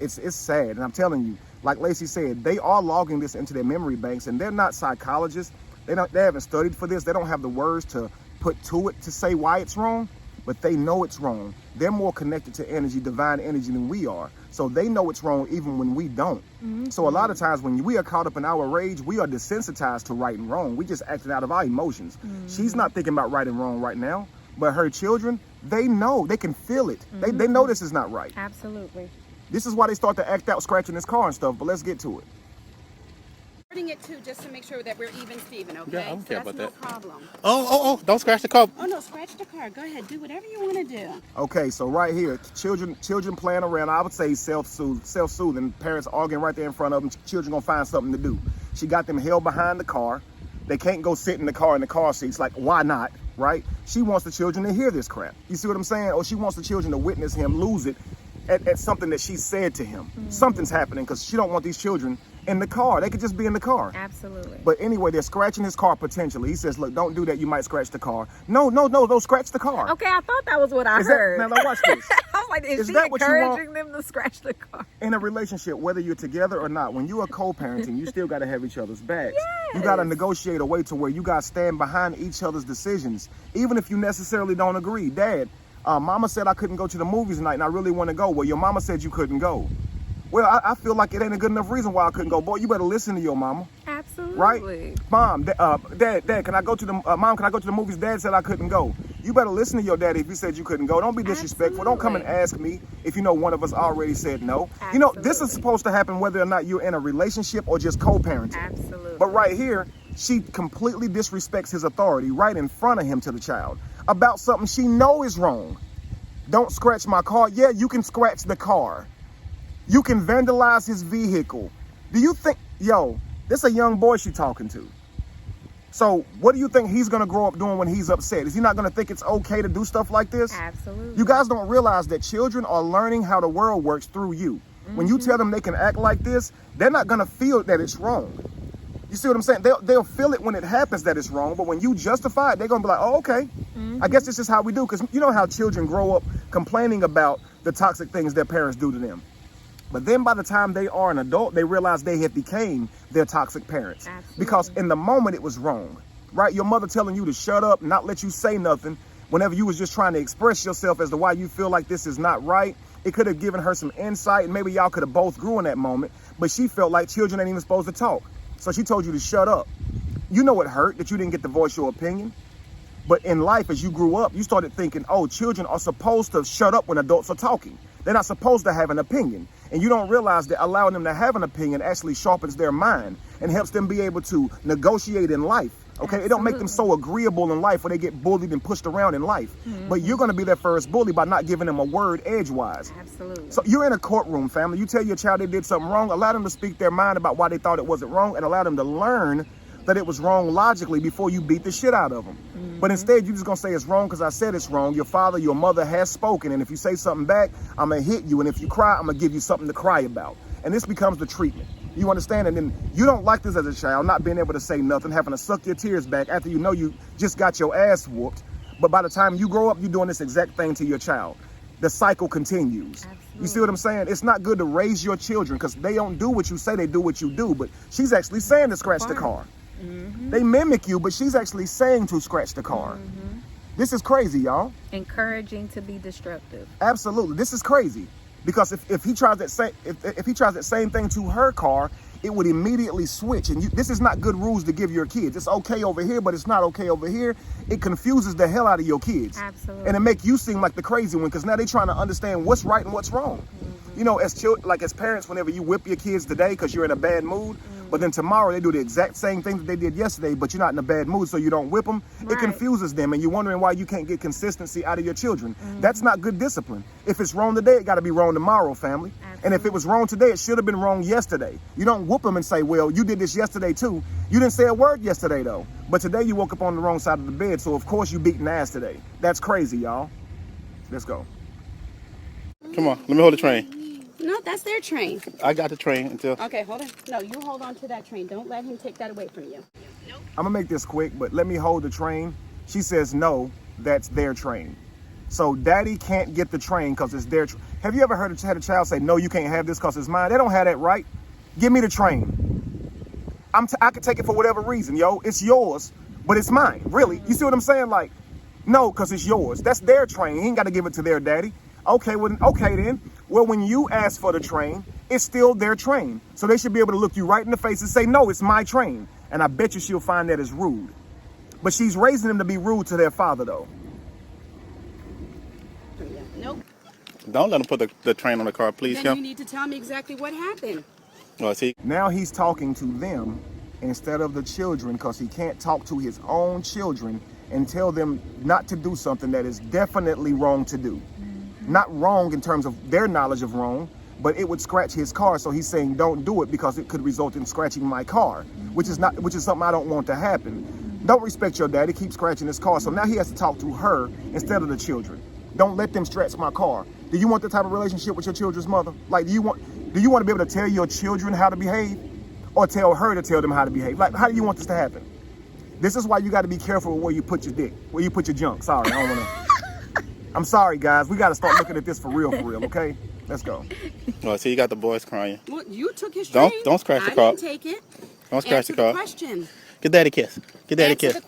It's sad. And I'm telling you, like Lacey said, they are logging this into their memory banks, and they're not psychologists. They haven't studied for this. They don't have the words to put to it to say why it's wrong, but they know it's wrong. They're more connected to energy, divine energy, than we are. So they know it's wrong even when we don't. So a lot of times when we are caught up in our rage, we are desensitized to right and wrong. We just acting out of our emotions. She's not thinking about right and wrong right now, but her children, they know, they can feel it. They know this is not right. Absolutely. This is why they start to act out, scratching his car and stuff, but let's get to it. It too, just to make sure that we're even, Steven, okay? Yeah, I don't care about that's that. no problem. Oh, don't scratch the car. Oh no, scratch the car. Go ahead, do whatever you want to do. Okay, so right here, children playing around. I would say self-soothing. Parents arguing right there in front of them. Children gonna find something to do. She got them held behind the car. They can't go sit in the car seats. Like, why not, right? She wants the children to hear this crap. You see what I'm saying? Or she wants the children to witness him lose it at something that she said to him. Something's happening, because she don't want these children in the car. They could just be in the car. Absolutely. But anyway, they're scratching his car potentially. He says, look, don't do that. You might scratch the car. No, don't scratch the car. Okay, I thought that was what I heard. Now watch this. I was like, is she that what you want? encouraging them to scratch the car? In a relationship, whether you're together or not, when you are co-parenting, you still got to have each other's backs. Yes. You got to negotiate a way to where you got to stand behind each other's decisions, even if you necessarily don't agree. Dad, mama said I couldn't go to the movies tonight and I really want to go. Well, your mama said you couldn't go. Well, I feel like it ain't a good enough reason why I couldn't go. Boy, you better listen to your mama. Absolutely. Absolutely. Right? Mom, Dad, can I go to the Mom? Can I go to the movies? Dad said I couldn't go. You better listen to your daddy if he said you couldn't go. Don't be disrespectful. Don't come and ask me if you know one of us already said no. Absolutely. You know, this is supposed to happen whether or not you're in a relationship or just co-parenting. Absolutely. But right here, she completely disrespects his authority right in front of him to the child about something she know is wrong. Don't scratch my car. Yeah, you can scratch the car. You can vandalize his vehicle. Do you think, this a young boy she talking to. So what do you think he's going to grow up doing when he's upset? Is he not going to think it's okay to do stuff like this? Absolutely. You guys don't realize that children are learning how the world works through you. When you tell them they can act like this, they're not going to feel that it's wrong. You see what I'm saying? They'll feel it when it happens that it's wrong, but when you justify it, they're going to be like, oh, okay. I guess this is how we do. Because you know how children grow up complaining about the toxic things their parents do to them. But then by the time they are an adult, they realize they have became their toxic parents. Absolutely. Because in the moment it was wrong, right? Your mother telling you to shut up, not let you say nothing, whenever you was just trying to express yourself as to why you feel like this is not right. It could have given her some insight, and maybe y'all could have both grew in that moment, but she felt like children ain't even supposed to talk. So she told you to shut up. You know it hurt that you didn't get to voice your opinion. But in life, as you grew up, you started thinking, oh, children are supposed to shut up when adults are talking. They're not supposed to have an opinion. And you don't realize that allowing them to have an opinion actually sharpens their mind and helps them be able to negotiate in life. Okay, it don't make them so agreeable in life where they get bullied and pushed around in life. But you're going to be their first bully by not giving them a word edgewise. Absolutely. So you're in a courtroom, family. You tell your child they did something wrong, allow them to speak their mind about why they thought it wasn't wrong, and allow them to learn that it was wrong logically before you beat the shit out of them. But instead, you're just going to say it's wrong because I said it's wrong. Your father, your mother has spoken, and if you say something back, I'm going to hit you, and if you cry, I'm going to give you something to cry about. And this becomes the treatment. You understand? And then you don't like this as a child, not being able to say nothing, having to suck your tears back after you know you just got your ass whooped. But by the time you grow up, you're doing this exact thing to your child. The cycle continues. Absolutely. You see what I'm saying? It's not good to raise your children because they don't do what you say, they do what you do. But she's actually saying to scratch the car. They mimic you, but she's actually saying to scratch the car. This is crazy, y'all. Encouraging to be destructive. Absolutely. This is crazy. Because if he tries that same thing to her car, it would immediately switch. And this is not good rules to give your kids. It's okay over here, but it's not okay over here. It confuses the hell out of your kids. Absolutely. And it make you seem like the crazy one because now they're trying to understand what's right and what's wrong. You know, as parents, whenever you whip your kids today because you're in a bad mood, but then tomorrow they do the exact same thing that they did yesterday, but you're not in a bad mood, so you don't whip them. Right. It confuses them, and you're wondering why you can't get consistency out of your children. That's not good discipline. If it's wrong today, it got to be wrong tomorrow, family. Absolutely. And if it was wrong today, it should have been wrong yesterday. You don't whoop them and say, well, you did this yesterday too. You didn't say a word yesterday, though. But today you woke up on the wrong side of the bed, so of course you beating ass today. That's crazy, y'all. Let's go. Come on, let me hold the train. No, that's their train. I got the train until... Okay, hold on. No, you hold on to that train. Don't let him take that away from you. I'm gonna make this quick, but let me hold the train. She says no, that's their train. So daddy can't get the train because it's their train. Have you ever had a child say, no, you can't have this because it's mine? They don't have that right. Give me the train. I can take it for whatever reason, yo. It's yours, but it's mine, really. You see what I'm saying? Like, no, because it's yours. That's their train. He ain't got to give it to their daddy. Okay, well, okay then. Well, when you ask for the train, it's still their train. So they should be able to look you right in the face and say, no, it's my train. And I bet you she'll find that as rude. But she's raising them to be rude to their father, though. Nope. Don't let him put the train on the car, please, Then Kim. you need to tell me exactly what happened. Oh, see? Now he's talking to them instead of the children because he can't talk to his own children and tell them not to do something that is definitely wrong to do. Not wrong in terms of their knowledge of wrong, but it would scratch his car. So he's saying, don't do it because it could result in scratching my car, which is something I don't want to happen. Don't respect your daddy, keep scratching his car. So now he has to talk to her instead of the children. Don't let them scratch my car. Do you want the type of relationship with your children's mother? Like, do you want to be able to tell your children how to behave or tell her to tell them how to behave? Like, how do you want this to happen? This is why you got to be careful with where you put your dick, where you put your junk. Sorry, I don't want to. I'm sorry, guys. We got to start looking at this for real, okay? Let's go. Oh, see, you got the boys crying. Well, you took his train. Don't scratch the car. I didn't take it. Don't scratch the car. Question. Get daddy a kiss. Get daddy a kiss.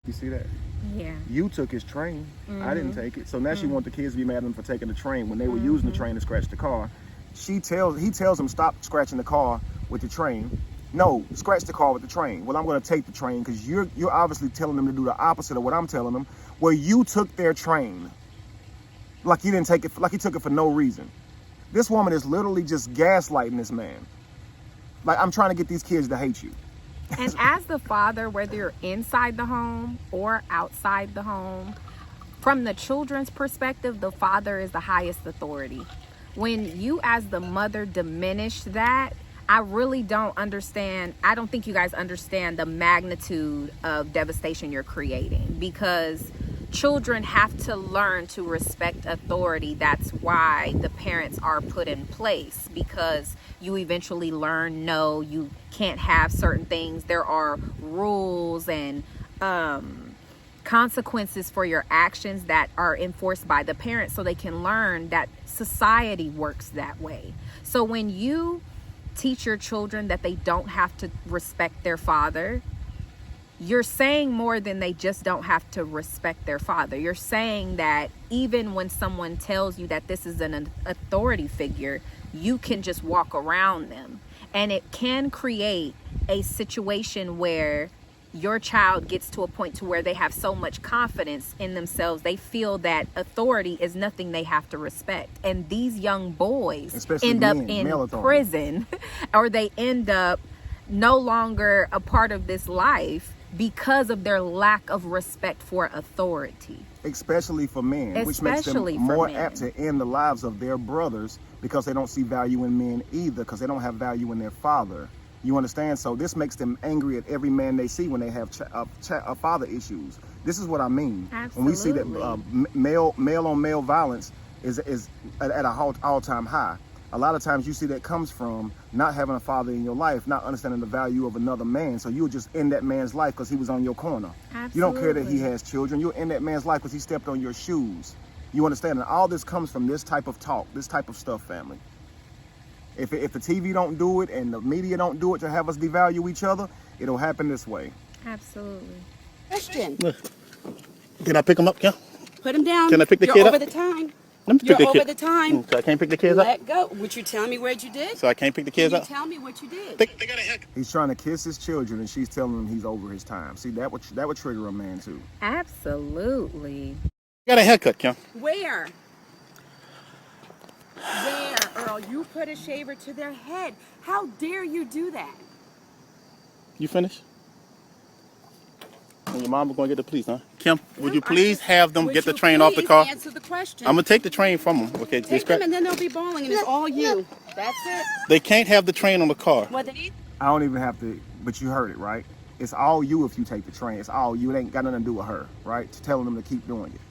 You see that? Yeah. You took his train. I didn't take it. So now she wants the kids to be mad at him for taking the train when they were using the train to scratch the car. He tells him stop scratching the car with the train. No, scratch the car with the train. Well, I'm going to take the train because you're obviously telling them to do the opposite of what I'm telling them. Where you took their train, like you didn't take it, like you took it for no reason. This woman is literally just gaslighting this man. Like, I'm trying to get these kids to hate you. And as the father, whether you're inside the home or outside the home, from the children's perspective, the father is the highest authority. When you as the mother diminish that, I really don't understand. I don't think you guys understand the magnitude of devastation you're creating, because children have to learn to respect authority. That's why the parents are put in place, because you eventually learn, no, you can't have certain things. There are rules and consequences for your actions that are enforced by the parents, so they can learn that society works that way. So when you teach your children that they don't have to respect their father, you're saying more than they just don't have to respect their father. You're saying that even when someone tells you that this is an authority figure, you can just walk around them. And it can create a situation where your child gets to a point to where they have so much confidence in themselves, they feel that authority is nothing they have to respect. And these young boys Especially end up men, in male authority. prison, or they end up no longer a part of this life because of their lack of respect for authority. Especially for men, which makes them Especially for more men. apt to end the lives of their brothers, because they don't see value in men either, because they don't have value in their father. You understand? So this makes them angry at every man they see when they have father issues. This is what I mean. When we see that male on male violence is at a all-time high. A lot of times you see that comes from not having a father in your life, not understanding the value of another man. So you'll just end that man's life because he was on your corner. Absolutely. You don't care that he has children. You'll end that man's life because he stepped on your shoes. You understand? And all this comes from this type of talk, this type of stuff, family. If the TV don't do it and the media don't do it to have us devalue each other, it'll happen this way. Absolutely. Question. Can I pick them up, Kim? Put him down. Can I pick the You're kid over up? the time. Let me You're pick the over kid. the time. So I can't pick the kids up? Let go. Would you tell me what you did? So I can't pick the kids Can you up? tell me what you did? They got a haircut. He's trying to kiss his children and she's telling him he's over his time. See, that would trigger a man too. Absolutely. Got a haircut, Kim. Where? Where, Earl? You put a shaver to their head. How dare you do that? You finished? And your mama going to get the police, huh? Kim, would you No, please have them Would get the you train off the please car? Answer the question. I'm going to take the train from them, okay? Take them and then they'll be bawling and it's all you. That's it. They can't have the train on the car. Well, they I don't even have to, but you heard it, right? It's all you if you take the train. It's all you. It ain't got nothing to do with her, right? To telling them to keep doing it.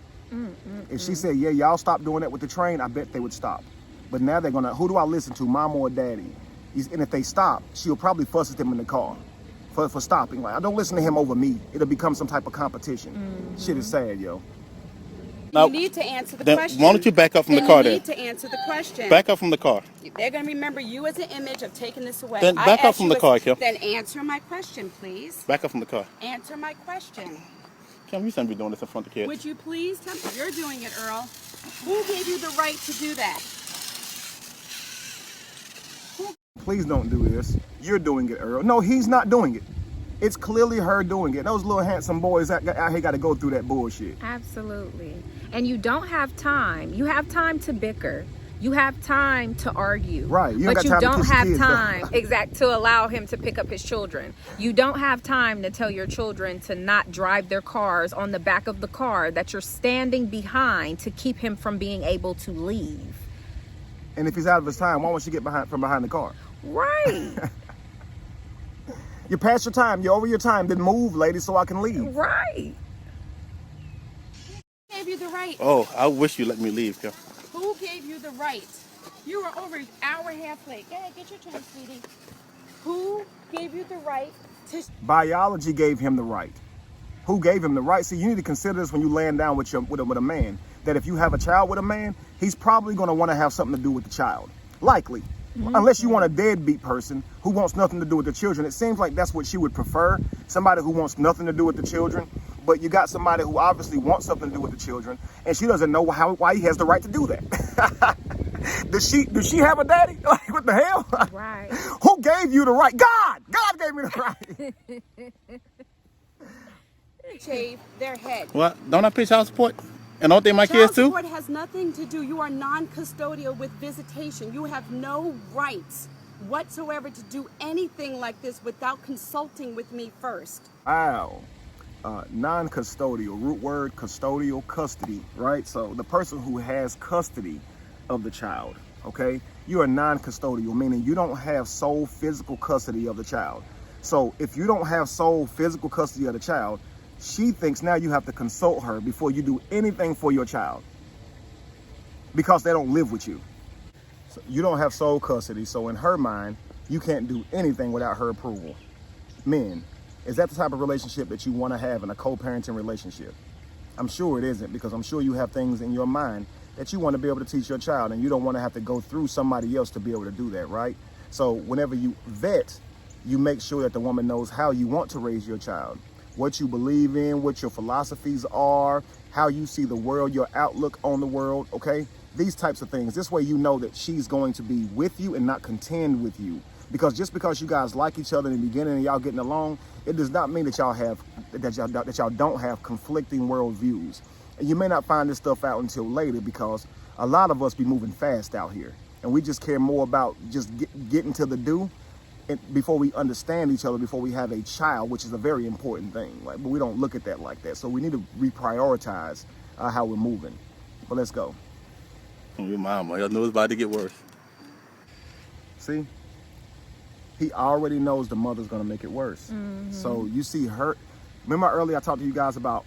If she said, yeah, y'all stop doing that with the train, I bet they would stop. But now they're gonna, who do I listen to, mom or daddy? And if they stop, she'll probably fuss at them in the car for stopping. Like, I don't listen to him over me. It'll become some type of competition. Shit is sad, yo. Now, you need to answer the then question. why don't you back up from the Then car you then? need to answer the question. Back up from the car. They're going to remember you as an image of taking this away. Then I back up asked from you the car, Kim. Then answer my question, please. Back up from the car. Answer my question. Kim, you shouldn't be doing this in front of the kids. Would you please tell me? You're doing it, Earl. Who gave you the right to do that? Please don't do this. You're doing it, Earl. No, he's not doing it. It's clearly her doing it. Those little handsome boys out here got to go through that bullshit. Absolutely. And you don't have time. You have time to bicker. You have time to argue. Right. You ain't But got you time to don't kiss have kids, though. time, to allow him to pick up his children. You don't have time to tell your children to not drive their cars on the back of the car that you're standing behind to keep him from being able to leave. And if he's out of his time, why won't you get from behind the car? Right. You're past your time. You're over your time. Then move, lady, so I can leave. Right. Who gave you the right? Oh, I wish you let me leave, Kim. Who gave you the right? You were over an hour and a half late. Go ahead, get your turn, sweetie. Who gave you the right to... Biology gave him the right. Who gave him the right? See, you need to consider this when you laying down with a man. That if you have a child with a man, he's probably going to want to have something to do with the child. Likely. Unless you want a deadbeat person who wants nothing to do with the children. It seems like that's what she would prefer. Somebody who wants nothing to do with the children. But you got somebody who obviously wants something to do with the children. And she doesn't know why he has the right to do that. Does she have a daddy? Like, what the hell? Right. Who gave you the right? God gave me the right. Shave their head. Well, don't I pay child support? And don't they my Child kids too? support has nothing to do. You are non-custodial with visitation. You have no rights whatsoever to do anything like this without consulting with me first. Wow. Non-custodial, root word custodial, custody, right? So the person who has custody of the child, okay? You are non-custodial, meaning you don't have sole physical custody of the child. So if you don't have sole physical custody of the child, she thinks now you have to consult her before you do anything for your child because they don't live with you. So you don't have sole custody, so in her mind, you can't do anything without her approval. Men, is that the type of relationship that you want to have in a co-parenting relationship? I'm sure it isn't, because I'm sure you have things in your mind that you want to be able to teach your child, and you don't want to have to go through somebody else to be able to do that, right? So whenever you vet, you make sure that the woman knows how you want to raise your child, what you believe in, what your philosophies are, how you see the world, your outlook on the world, okay? These types of things. This way you know that she's going to be with you and not contend with you. Because just because you guys like each other in the beginning and y'all getting along, it does not mean that y'all don't have conflicting worldviews. And you may not find this stuff out until later, because a lot of us be moving fast out here. And we just care more about just getting to the do before we understand each other, before we have a child, which is a very important thing, right? But we don't look at that like that. So we need to reprioritize how we're moving. But let's go. Your mama, I know it's about to get worse. See? He already knows the mother's gonna make it worse. Mm-hmm. So you see her, remember earlier I talked to you guys about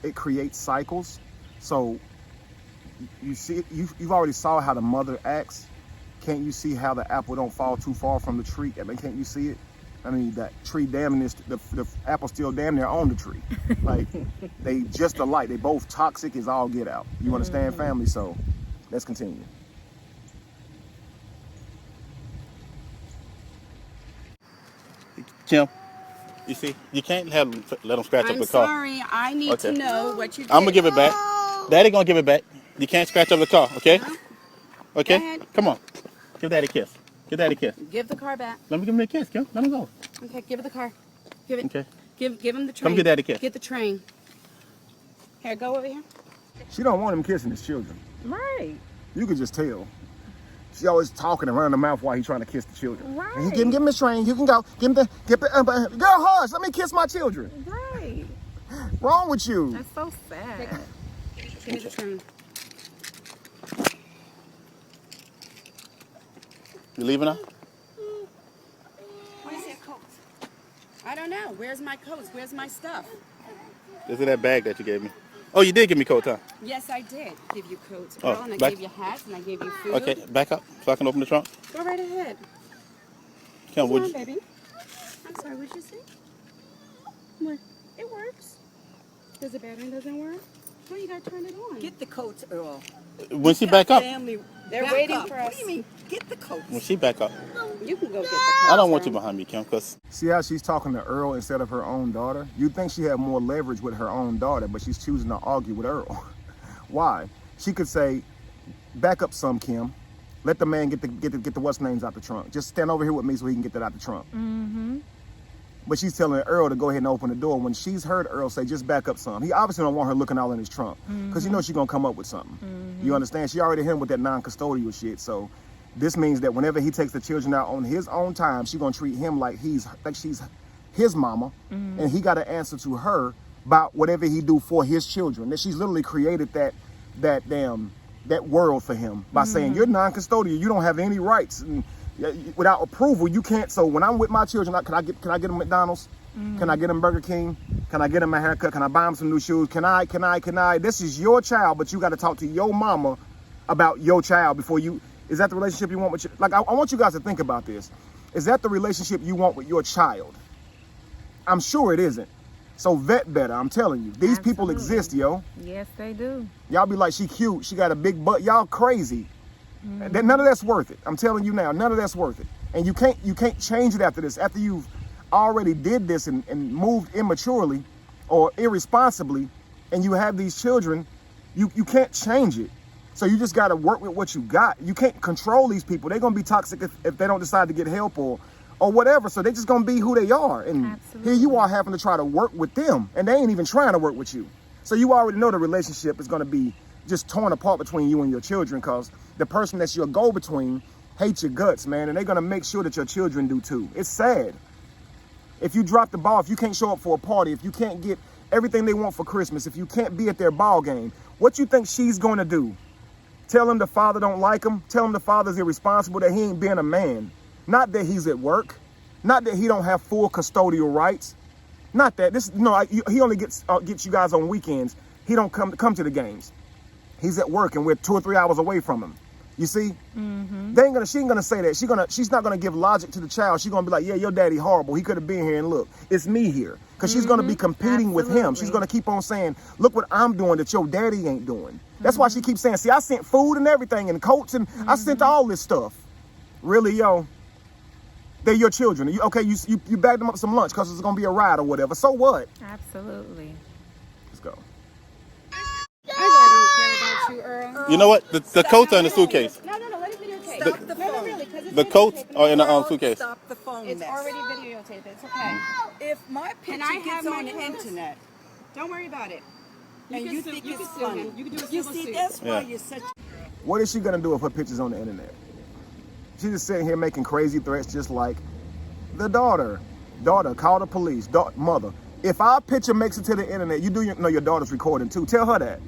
it creates cycles. So you see, you've already saw how the mother acts. Can't you see how the apple don't fall too far from the tree? I mean, can't you see it? I mean, that tree damn near, the apple still damn near on the tree. Like, they just alike. They both toxic as all get out. You understand, family? So let's continue. Kim, you see, you can't let them scratch up the car. I'm sorry. I need to know what you did. I'm gonna give it back. Daddy gonna give it back. You can't scratch up the car, okay? Okay? Go ahead. Come on. Give Daddy a kiss. Give Daddy a kiss. Give the car back. Let me give him a kiss, Kim. Let him go. Okay, give it the car. Give it. Okay. Give him the train. Come get Daddy a kiss. Get the train. Here, go over here. She don't want him kissing his children. Right. You could just tell. She always talking and running her mouth while he's trying to kiss the children. Right. And give him his train. You can go. Give him girl, hush. Let me kiss my children. Right. Wrong with you? That's so sad. Give me the train. You leaving now? Where's your coat? I don't know. Where's my coats? Where's my stuff? This is that bag that you gave me. Oh, you did give me coat, huh? Yes, I did give you coats, Oh, girl, and I back- gave you hats, and I gave you food. Okay, back up so I can open the trunk. Go right ahead. Kim, Come would on, you? baby. I'm sorry, what'd you say? What? It works. Does the battery doesn't work? No, you gotta turn it on. Get the coats, Earl. When she back up? Family, They're back waiting up. for What us. do you mean? Get the coats. When she back up. You can go get the I coats. don't want you Earl. behind me, Kim, because See how she's talking to Earl instead of her own daughter? You'd think she had more leverage with her own daughter, but she's choosing to argue with Earl. Why? She could say, back up some, Kim. Let the man get the what's names out the trunk. Just stand over here with me so he can get that out the trunk. Mm-hmm. But she's telling Earl to go ahead and open the door when she's heard Earl say, just back up some. He obviously don't want her looking all in his trunk, because you know she's gonna come up with something. You understand? She already hit him with that non-custodial shit. So this means that whenever he takes the children out on his own time, she's gonna treat him like she's his mama, and he got to answer to her about whatever he do for his children. That she's literally created that world for him by saying, you're non-custodial, you don't have any rights, and without approval you can't. So when I'm with my children, can I get them McDonald's? Can I get them Burger King? Can I get them a haircut? Can I buy them some new shoes? Can I? This is your child, but you got to talk to your mama about your child before you. Is that the relationship you want with your, like, I want you guys to think about this. Is that the relationship you want with your child? I'm sure it isn't. So vet better, I'm telling you. These people Absolutely. exist, yo. Yes, they do. Y'all be like, she cute, she got a big butt. Y'all crazy. None of that's worth it. I'm telling you now, none of that's worth it. And you can't change it after this. After you've already did this and moved immaturely or irresponsibly, and you have these children, you can't change it. So you just got to work with what you got. You can't control these people. They're going to be toxic if they don't decide to get help or whatever. So they're just going to be who they are. And Absolutely. here you are having to try to work with them, and they ain't even trying to work with you. So you already know the relationship is going to be just torn apart between you and your children, because the person that's your go-between hates your guts, man, and they're going to make sure that your children do too. It's sad. If you drop the ball, if you can't show up for a party, if you can't get everything they want for Christmas, if you can't be at their ball game, what you think she's going to do? Tell him the father don't like him? Tell him the father's irresponsible, that he ain't being a man? Not that he's at work. Not that he don't have full custodial rights. Not that. He only gets you guys on weekends. He don't come to the games. He's at work and we're 2 or 3 hours away from him. You see? Mm-hmm. She ain't gonna say that. She's not gonna give logic to the child. She's gonna be like, yeah, your daddy horrible. He could have been here, and look, it's me here. Because she's gonna be competing with him. She's gonna keep on saying, look what I'm doing that your daddy ain't doing. That's why she keeps saying, see, I sent food and everything and coats and I sent all this stuff. Really, yo, they're your children. You bagged them up some lunch because it's gonna be a ride or whatever. So what? Absolutely. Let's go. I really don't care about you, Earl. You know what? The coats are in the suitcase. No, let it videotape. Stop the No, phone. really, because it's The coats videotaped. are in the Earl, suitcase. Stop the phone. It's mess. already videotaped. It's okay. If my Can picture I have gets my on the clothes? internet Don't worry about it. and you can think sue- you it's can sue funny, him. You can do a you civil see, suit. that's why Yeah. you're such. What is she gonna do if her picture's on the internet? She's just sitting here making crazy threats, just like the daughter. Call the police. Mother, if our picture makes it to the internet, you know your daughter's recording too. Tell her that.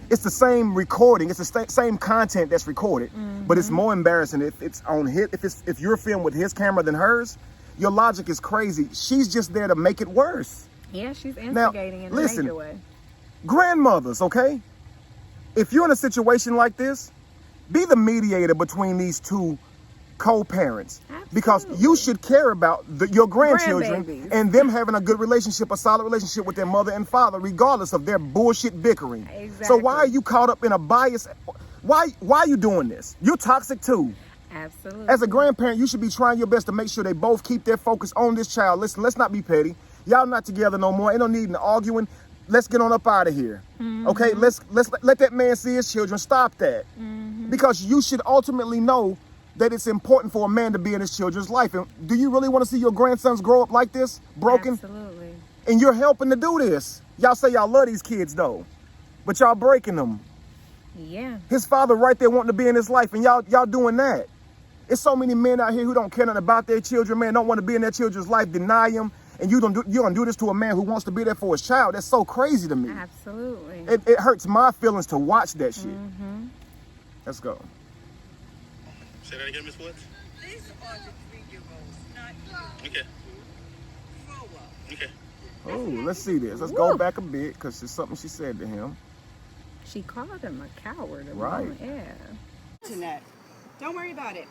It's the same recording. It's the same content that's recorded, but it's more embarrassing if it's on if you're filmed with his camera than hers. Your logic is crazy. She's just there to make it worse. Yeah, she's Now, instigating in a listen. major way. Grandmothers, okay? If you're in a situation like this, be the mediator between these two co-parents, because you should care about your grandchildren Grandbabies. and them having a good relationship, a solid relationship with their mother and father, regardless of their bullshit bickering. So why are you caught up in a bias? Why are you doing this? You're toxic too. Absolutely. As a grandparent, you should be trying your best to make sure they both keep their focus on this child. Listen, let's not be petty. Y'all not together no more. Ain't no need in arguing. Let's get on up out of here. Okay, let's let that man see his children. Stop that. Because you should ultimately know that it's important for a man to be in his children's life. And do you really want to see your grandsons grow up like this, broken? Absolutely. And you're helping to do this. Y'all say y'all love these kids though, but y'all breaking them. Yeah. His father right there wanting to be in his life, and y'all doing that. There's so many men out here who don't care nothing about their children, man, don't want to be in their children's life, deny them, and you're gonna do this to a man who wants to be there for his child. That's so crazy to me. Absolutely. It hurts my feelings to watch that shit. Let's go. Say that again, Miss Woods. These are the 3-year-olds, not you. Okay. Grow up. Okay. Oh, let's see this. Let's go back a bit, because it's something she said to him. She called him a coward. Right. Yeah. Internet. Don't worry about it.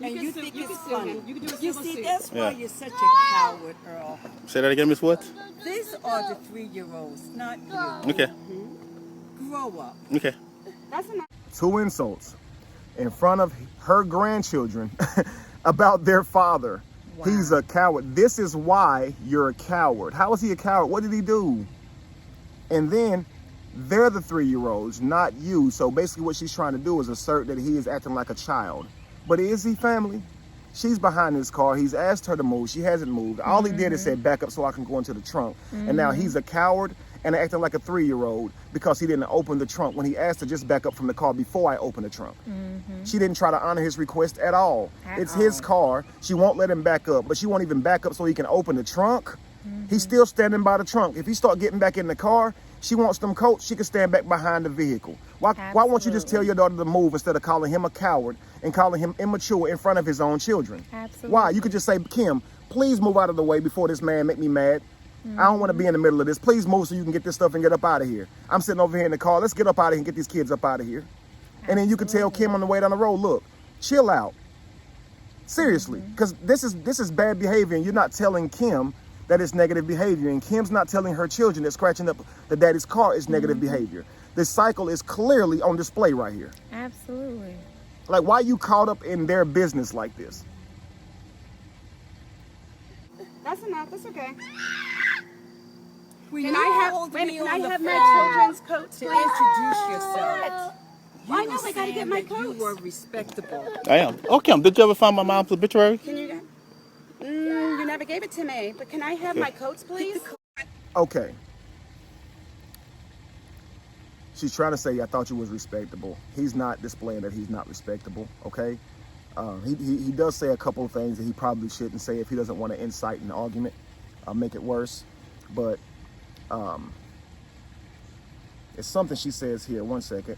And can you sue- think you it's can sue funny. him. You can do a You civil see, suit. that's why Yeah. you're such a coward, Earl. Say that again, Miss Woods. These are the 3-year-olds, not you. Okay. Grow up. Okay. That's enough. 2 insults in front of her grandchildren about their father. Wow. He's a coward. This is why you're a coward. How is he a coward? What did he do? And then they're the 3-year-olds, not you. So basically what she's trying to do is assert that he is acting like a child. But is he, family? She's behind his car. He's asked her to move. She hasn't moved. All he did is say, back up so I can go into the trunk. And now he's a coward and acting like a 3-year-old because he didn't open the trunk when he asked her just back up from the car before I open the trunk. She didn't try to honor his request at all. It's his car. She won't let him back up, but she won't even back up so he can open the trunk. He's still standing by the trunk. If he start getting back in the car, she wants them coats, she can stand back behind the vehicle. Why won't you just tell your daughter to move instead of calling him a coward and calling him immature in front of his own children? Absolutely. Why? You could just say, Kim, please move out of the way before this man make me mad. I don't want to be in the middle of this. Please move so you can get this stuff and get up out of here. I'm sitting over here in the car. Let's get up out of here and get these kids up out of here. And then you can tell Kim on the way down the road, look, chill out. Seriously, because this is bad behavior, and you're not telling Kim that it's negative behavior, and Kim's not telling her children that scratching up the daddy's car is negative behavior. This cycle is clearly on display right here. Absolutely. Like, why are you caught up in their business like this? That's enough. That's okay. When Can you I hold have? Wait, me can on I the have phone my children's coats, to please? introduce yourself, I know, I gotta get my You coats. were respectable. I am. Oh, Kim, did you ever find my mom's obituary? Can you get? You never gave it to me, but can I have my coats, please? Okay. She's trying to say, I thought you was respectable. He's not displaying that he's not respectable, okay? He does say a couple of things that he probably shouldn't say if he doesn't want to incite an argument, make it worse. But it's something she says here. One second.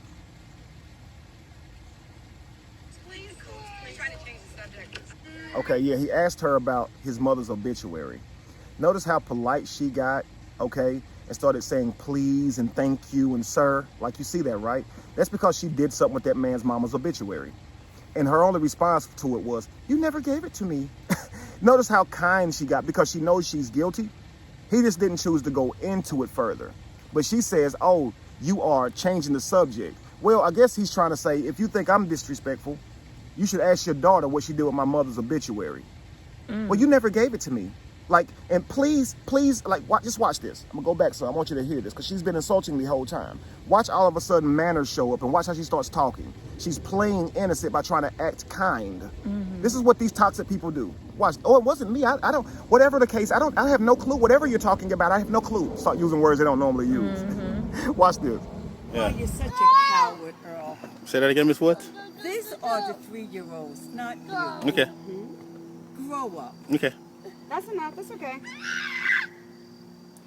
Okay, yeah, he asked her about his mother's obituary. Notice how polite she got, okay, and started saying please and thank you and sir. Like, you see that, right? That's because she did something with that man's mama's obituary. And her only response to it was, you never gave it to me. Notice how kind she got because she knows she's guilty. He just didn't choose to go into it further. But she says, oh, you are changing the subject. Well, I guess he's trying to say, if you think I'm disrespectful, you should ask your daughter what she did with my mother's obituary. Well, you never gave it to me. Like, and please, like, just watch this. I'm gonna go back, so I want you to hear this, because she's been insulting me the whole time. Watch all of a sudden manners show up, and watch how she starts talking. She's playing innocent by trying to act kind. This is what these toxic people do. Watch. Oh, it wasn't me. I don't, whatever the case, I have no clue. Whatever you're talking about, I have no clue. Start using words they don't normally use. Watch this. Yeah. Oh, you're such a coward, Earl. Say that again, Miss Woods? These are the 3-year-olds, not you. Okay. Grow up. Okay. That's enough. That's okay.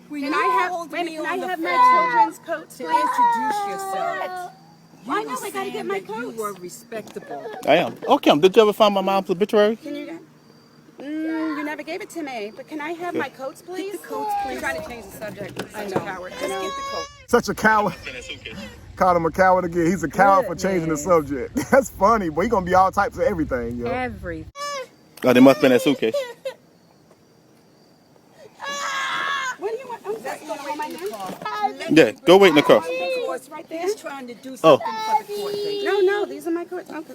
When Can you I have? called Wait, me can on I the have phone my children's coats, to please? introduce yourself, you I know, were I gotta saying get my that you coats. were respectable. I am. Oh, Kim, did you ever find my mom's obituary? Can you get? You never gave it to me, but can I have my coats, please? Get the coats, please. You're trying to change the subject. I Such know. a coward. Just get the coat. Such a coward. Called him a coward again. He's a coward for changing the subject. That's funny, but he's gonna be all types of everything, yo. Everything. Oh, they must have been that suitcase. What do you want? I'm sorry. You want to hold my hand? Yeah, go wait in the car. It's right there. He's trying to do Oh. something for the court date. No, these are my coats. Oh,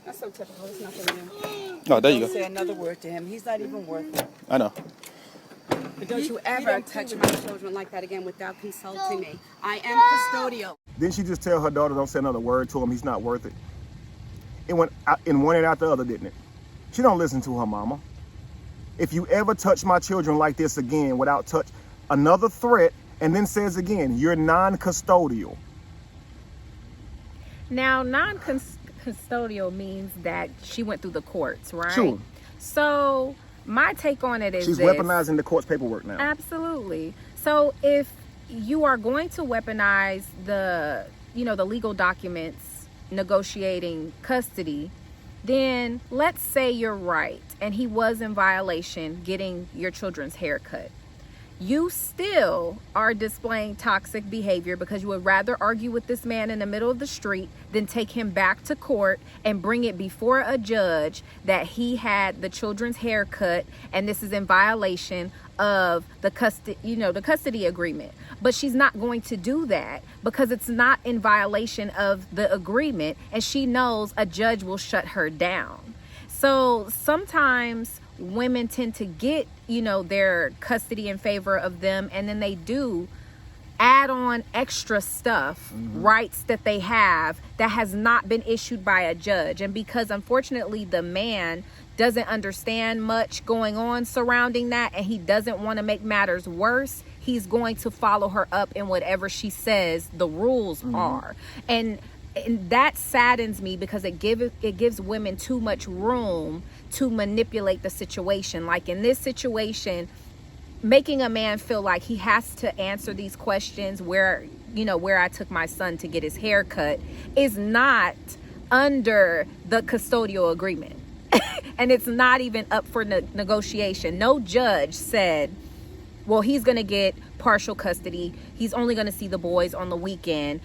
that's so typical. It's nothing new. Oh, there you Don't go. say another word to him. He's not even worth it. I know. But don't you ever don't touch do my children like that again without consulting me. I am custodial. Didn't she just tell her daughter don't say another word to him? He's not worth it. It went out in one and out the other, didn't it? She don't listen to her mama. If you ever touch my children like this again without touch, another threat, and then says again, you're non-custodial. Now, non-custodial means that she went through the courts, right? Sure. So my take on it is She's this. weaponizing the court's paperwork now. Absolutely. So if you are going to weaponize the legal documents negotiating custody, then let's say you're right and he was in violation getting your children's haircut. You still are displaying toxic behavior because you would rather argue with this man in the middle of the street than take him back to court and bring it before a judge that he had the children's haircut and this is in violation of the custody agreement. But she's not going to do that because it's not in violation of the agreement, and she knows a judge will shut her down. So sometimes women tend to get, their custody in favor of them, and then they do add on extra stuff, rights that they have that has not been issued by a judge. And because unfortunately the man doesn't understand much going on surrounding that, and he doesn't want to make matters worse, he's going to follow her up in whatever she says the rules are. And that saddens me because it gives women too much room to manipulate the situation. Like in this situation, making a man feel like he has to answer these questions where I took my son to get his hair cut is not under the custodial agreement. And it's not even up for negotiation. No judge said, well, he's going to get partial custody. He's only going to see the boys on the weekend.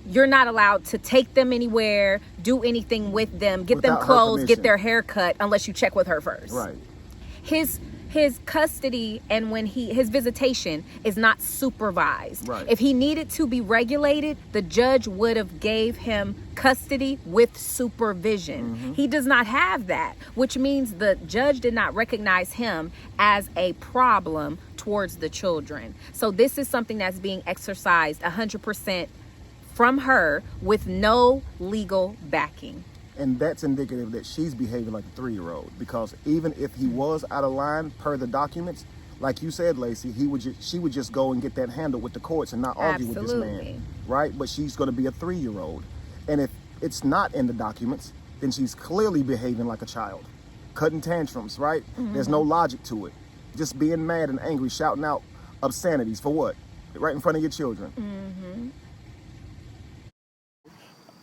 You're not allowed to take them anywhere, do anything with them, get Without them her clothes, get permission. their hair cut, unless you check with her first. Right. His custody and when his visitation is not supervised. Right. If he needed to be regulated, the judge would have gave him custody with supervision. He does not have that, which means the judge did not recognize him as a problem towards the children. So this is something that's being exercised 100% from her with no legal backing. And that's indicative that she's behaving like a 3-year-old, because even if he was out of line per the documents, like you said, Lacey, she would just go and get that handled with the courts and not argue with this man, right? But she's going to be a 3-year-old. And if it's not in the documents, then she's clearly behaving like a child, cutting tantrums, right? There's no logic to it. Just being mad and angry, shouting out obscenities for what? Right in front of your children.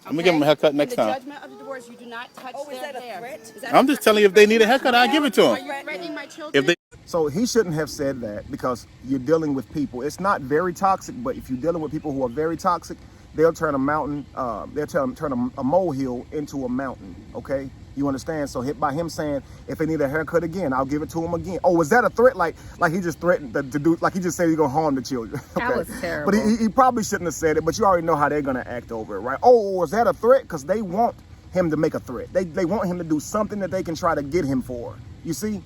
I'm gonna give them a haircut next In the time. judgment of the divorce, you do not touch Oh, is their that a hair. threat? Is that I'm just telling you, if they need a haircut, I'll give it to Are them. you threatening my children? If they So he shouldn't have said that, because you're dealing with people. It's not very toxic, but if you're dealing with people who are very toxic, they'll turn a mountain, turn a molehill into a mountain, okay? You understand? So by him saying, if they need a haircut again, I'll give it to him again. Oh, was that a threat? Like he just threatened to do, like he just said he's gonna harm the children. Okay? That was terrible. But he probably shouldn't have said it, but you already know how they're gonna act over it, right? Oh, was that a threat? Because they want him to make a threat. They want him to do something that they can try to get him for. You see?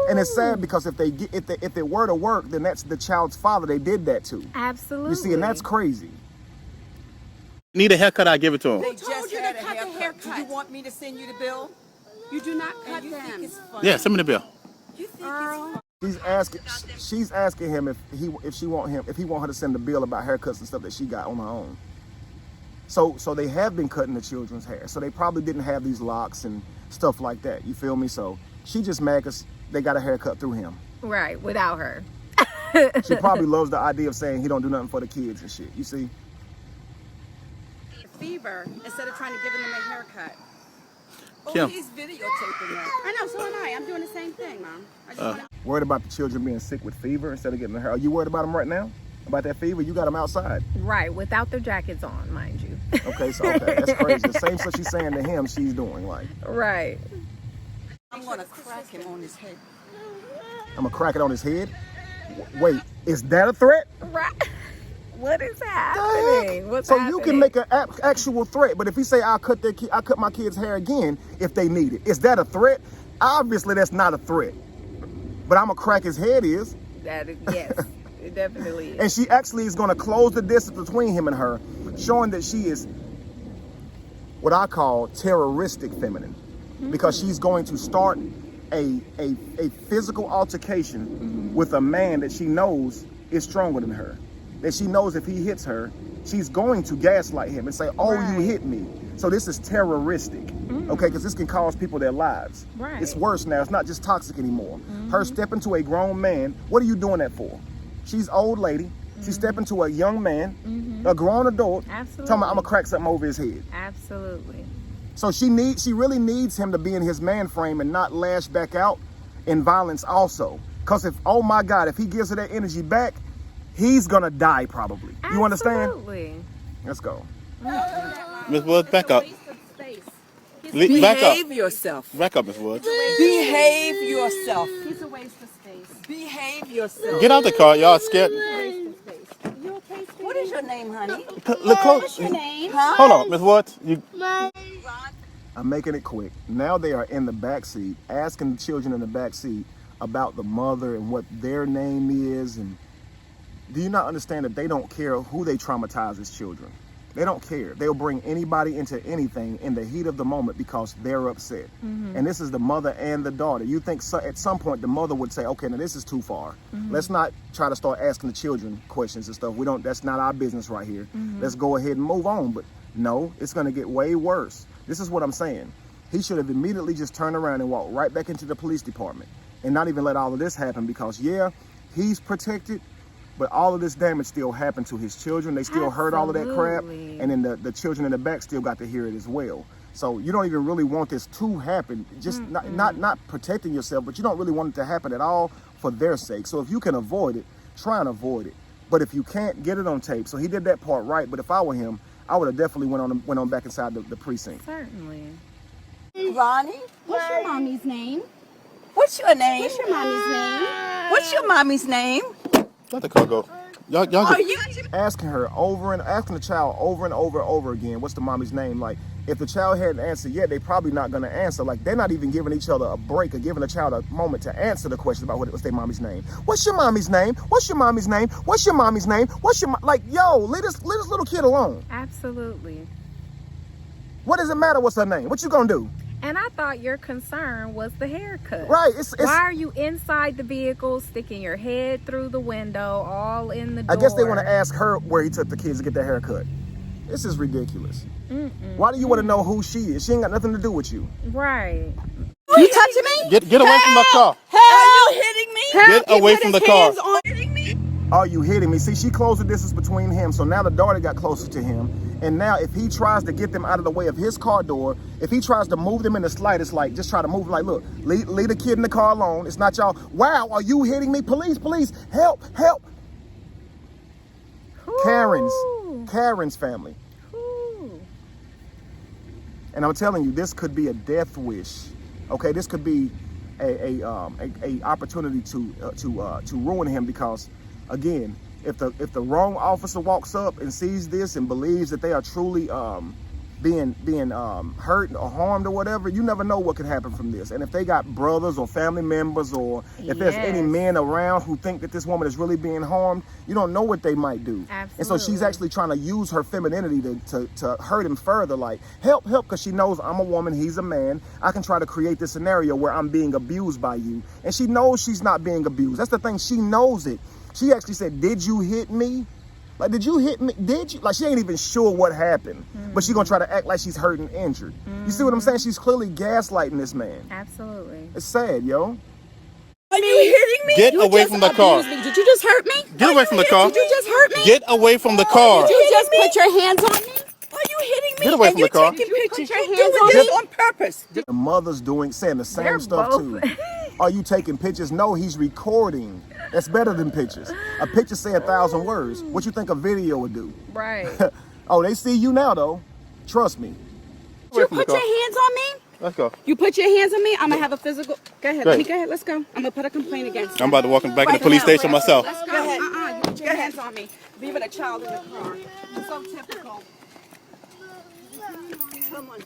And it's sad, because if it were to work, then that's the child's father they did that to. Absolutely. You see, and that's crazy. need a haircut, I'll give it to them. They told just you to had a cut the haircut. haircut? Do you want me to send you the bill? You do not cut And you them. think it's funny? Yeah, send me the bill. You think Earl. She's asking him if he want her to send the bill about haircuts and stuff that she got on her own. So they have been cutting the children's hair. So they probably didn't have these locks and stuff like that. You feel me? So she just mad because they got a haircut through him. Right, without her. She probably loves the idea of saying he don't do nothing for the kids and shit. You see? Fever instead of trying to give them a haircut. Oh, Kim. he's videotaping that. I know, so am I. I'm doing the same thing, Mom. I just want to. Worried about the children being sick with fever instead of getting the hair. Are you worried about them right now? About that fever? You got them outside. Right, without their jackets on, mind you. Okay, that's crazy. The same stuff she's saying to him, she's doing. Like, Right. I'm gonna crack him on his head. I'm gonna crack it on his head. Wait, is that a threat? Right. What is The happening? heck? What's So happening? you can make an actual threat, but if he say I'll cut my kids' hair again if they need it, is that a threat? Obviously, that's not a threat. But I'm gonna crack his head is. That is, yes, it definitely is. And she actually is gonna close the distance between him and her, showing that she is what I call terroristic feminine, because she's going to start a physical altercation with a man that she knows is stronger than her. That she knows if he hits her, she's going to gaslight him and say, oh, Right. you hit me. So this is terroristic, okay? Because this can cost people their lives. Right. It's worse now. It's not just toxic anymore. Her stepping to a grown man, what are you doing that for? She's old lady. She's stepping to a young man, a grown adult, Absolutely. talking about, I'm gonna crack something over his head. Absolutely. So she really needs him to be in his man frame and not lash back out in violence also. Because if, oh my God, if he gives her that energy back, he's gonna die probably. You understand? Absolutely. Let's go. Miss Woods, back up. Waste of space. Back up. Behave yourself. Back up, Miss Woods. Behave yourself. He's a waste of space. Behave yourself. Get out the car, y'all scared. Waste of space. You okay, sweetie? What is your name, honey? Look close. What's your name? Huh? Hold on, Miss Woods. You I'm making it quick. Now they are in the back seat, asking the children in the back seat about the mother and what their name is. And do you not understand that they don't care who they traumatize as children? They don't care. They'll bring anybody into anything in the heat of the moment because they're upset. And this is the mother and the daughter. You think at some point the mother would say, okay, now this is too far. Let's not try to start asking the children questions and stuff. That's not our business right here. Let's go ahead and move on. But no, it's gonna get way worse. This is what I'm saying. He should have immediately just turned around and walked right back into the police department and not even let all of this happen, because yeah, he's protected, but all of this damage still happened to his children. They still heard all of that crap. Absolutely. And then the children in the back still got to hear it as well. So you don't even really want this to happen. Just not protecting yourself, but you don't really want it to happen at all for their sake. So if you can avoid it, try and avoid it. But if you can't, get it on tape. So he did that part right. But if I were him, I would have definitely went on back inside the precinct. Certainly. Ronnie? What's your mommy's name? What's your name? What's your mommy's name? What's your mommy's name? let the car go. Y'all Are just, you? Asking the child over and over again, what's the mommy's name? Like, If the child hadn't answered yet, they're probably not going to answer. Like, they're not even giving each other a break or giving a child a moment to answer the question about what's their mommy's name. What's your mommy's name? What's your mommy's name? What's your mommy's name? Like, yo, leave this little kid alone. Absolutely. What does it matter what's her name? What you gonna do? And I thought your concern was the haircut. Right. Why are you inside the vehicle, sticking your head through the window, all in the door? I guess they want to ask her where he took the kids to get their haircut. This is ridiculous. Why do you want to know who she is? She ain't got nothing to do with you. Right. You touching me? Get away from the car. Are you hitting me? Get away from the car. Are you hitting me? See, she closed the distance between him, so now the daughter got closer to him. And now if he tries to get them out of the way of his car door, if he tries to move them in the slightest, like just try to move, like, look, leave the kid in the car alone. It's not y'all. Wow, are you hitting me? Police, help. Ooh. Karen's family. Ooh. And I'm telling you, this could be a death wish. Okay, this could be a opportunity to ruin him, because again, if the wrong officer walks up and sees this and believes that they are truly being hurt or harmed or whatever, you never know what could happen from this. And if they got brothers or family members, or if there's any men around who think that this woman is really being harmed, you don't know what they might do. Absolutely. And so she's actually trying to use her femininity to hurt him further, like help, because she knows I'm a woman, he's a man. I can try to create this scenario where I'm being abused by you. And she knows she's not being abused. That's the thing, she knows it. She actually said, did you hit me? Like, did you hit me? Did you? Like, she ain't even sure what happened, but she gonna try to act like she's hurt and injured. You see what I'm saying? She's clearly gaslighting this man. Absolutely. It's sad, yo. Are you hitting me? Get You away just from the car. abused me. Did you just hurt me? Get away from the car. Did you just hurt me? Get away from the car. Did you just put your hands on me? Are you hitting me? Get away and from you're the car. taking pictures. Put your You're hands doing on this me? on purpose. The mother's saying the same They're stuff both. too. Are you taking pictures? No, he's recording. That's better than pictures. A picture say 1,000 words. What you think a video would do? Right. Oh, they see you now though. Trust me. Away You from the put your car. hands on me? Let's go. You put your hands on me? I'm gonna have a physical. Go ahead. Go Let me ahead. go ahead. Let's go. I'm gonna put a complaint against you. I'm about to walk back in the Right police now, station myself. Let's go. Go ahead. You put your Go hands on me. Leaving a child in the car. It's so typical. Come on.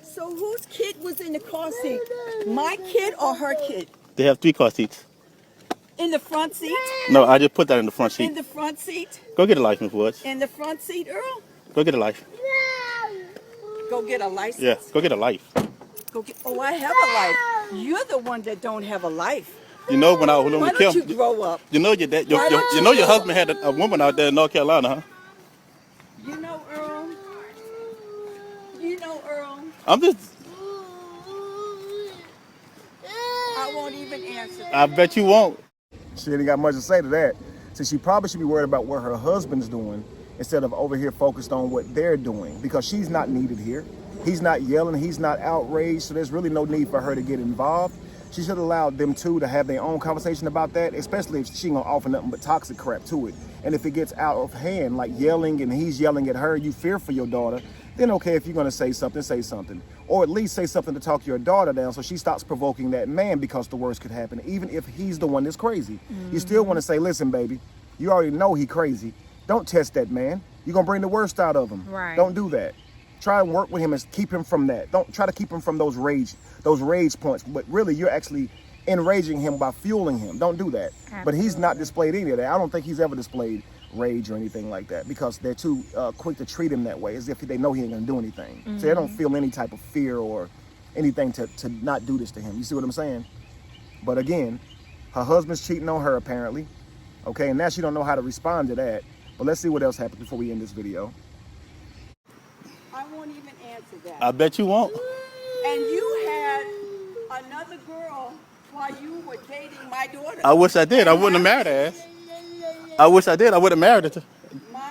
So whose kid was in the car seat? My kid or her kid? They have 3 car seats. In the front seat? No, I just put that in the front In seat. the front seat? Go get a license, Woods. In the front seat, Earl? Go get a life. Go get a license. Yeah, go get a life. Go get. Oh, I have a life. You're the one that don't have a life. You know when Why we don't killed, you grow up? you know your husband had a woman out there in North Carolina, huh? You know, Earl. You know, Earl. I'm just. I won't even answer that. I bet you won't. She ain't got much to say to that. So she probably should be worried about what her husband's doing instead of over here focused on what they're doing, because she's not needed here. He's not yelling, he's not outraged, so there's really no need for her to get involved. She should have allowed them two to have their own conversation about that, especially if she ain't gonna offer nothing but toxic crap to it. And if it gets out of hand, like yelling and he's yelling at her, you fear for your daughter, then okay, if you're gonna say something, say something. Or at least say something to talk your daughter down so she stops provoking that man, because the worst could happen, even if he's the one that's crazy. You still wanna say, listen, baby, you already know he crazy. Don't test that man. You're gonna bring the worst out of him. Right. Don't do that. Try and work with him and keep him from that. Don't try to keep him from those rage points. But really, you're actually enraging him by fueling him. Don't do that. But he's not displayed any of that. I don't think he's ever displayed rage or anything like that, because they're too quick to treat him that way, as if they know he ain't gonna do anything. So they don't feel any type of fear or anything to not do this to him. You see what I'm saying? But again, her husband's cheating on her apparently. Okay, and now she don't know how to respond to that. But let's see what else happens before we end this video. I won't even answer that. I bet you won't. And you had another girl while you were dating my daughter. I wish I did. I wouldn't have married her ass. I wish I did. I would have married her.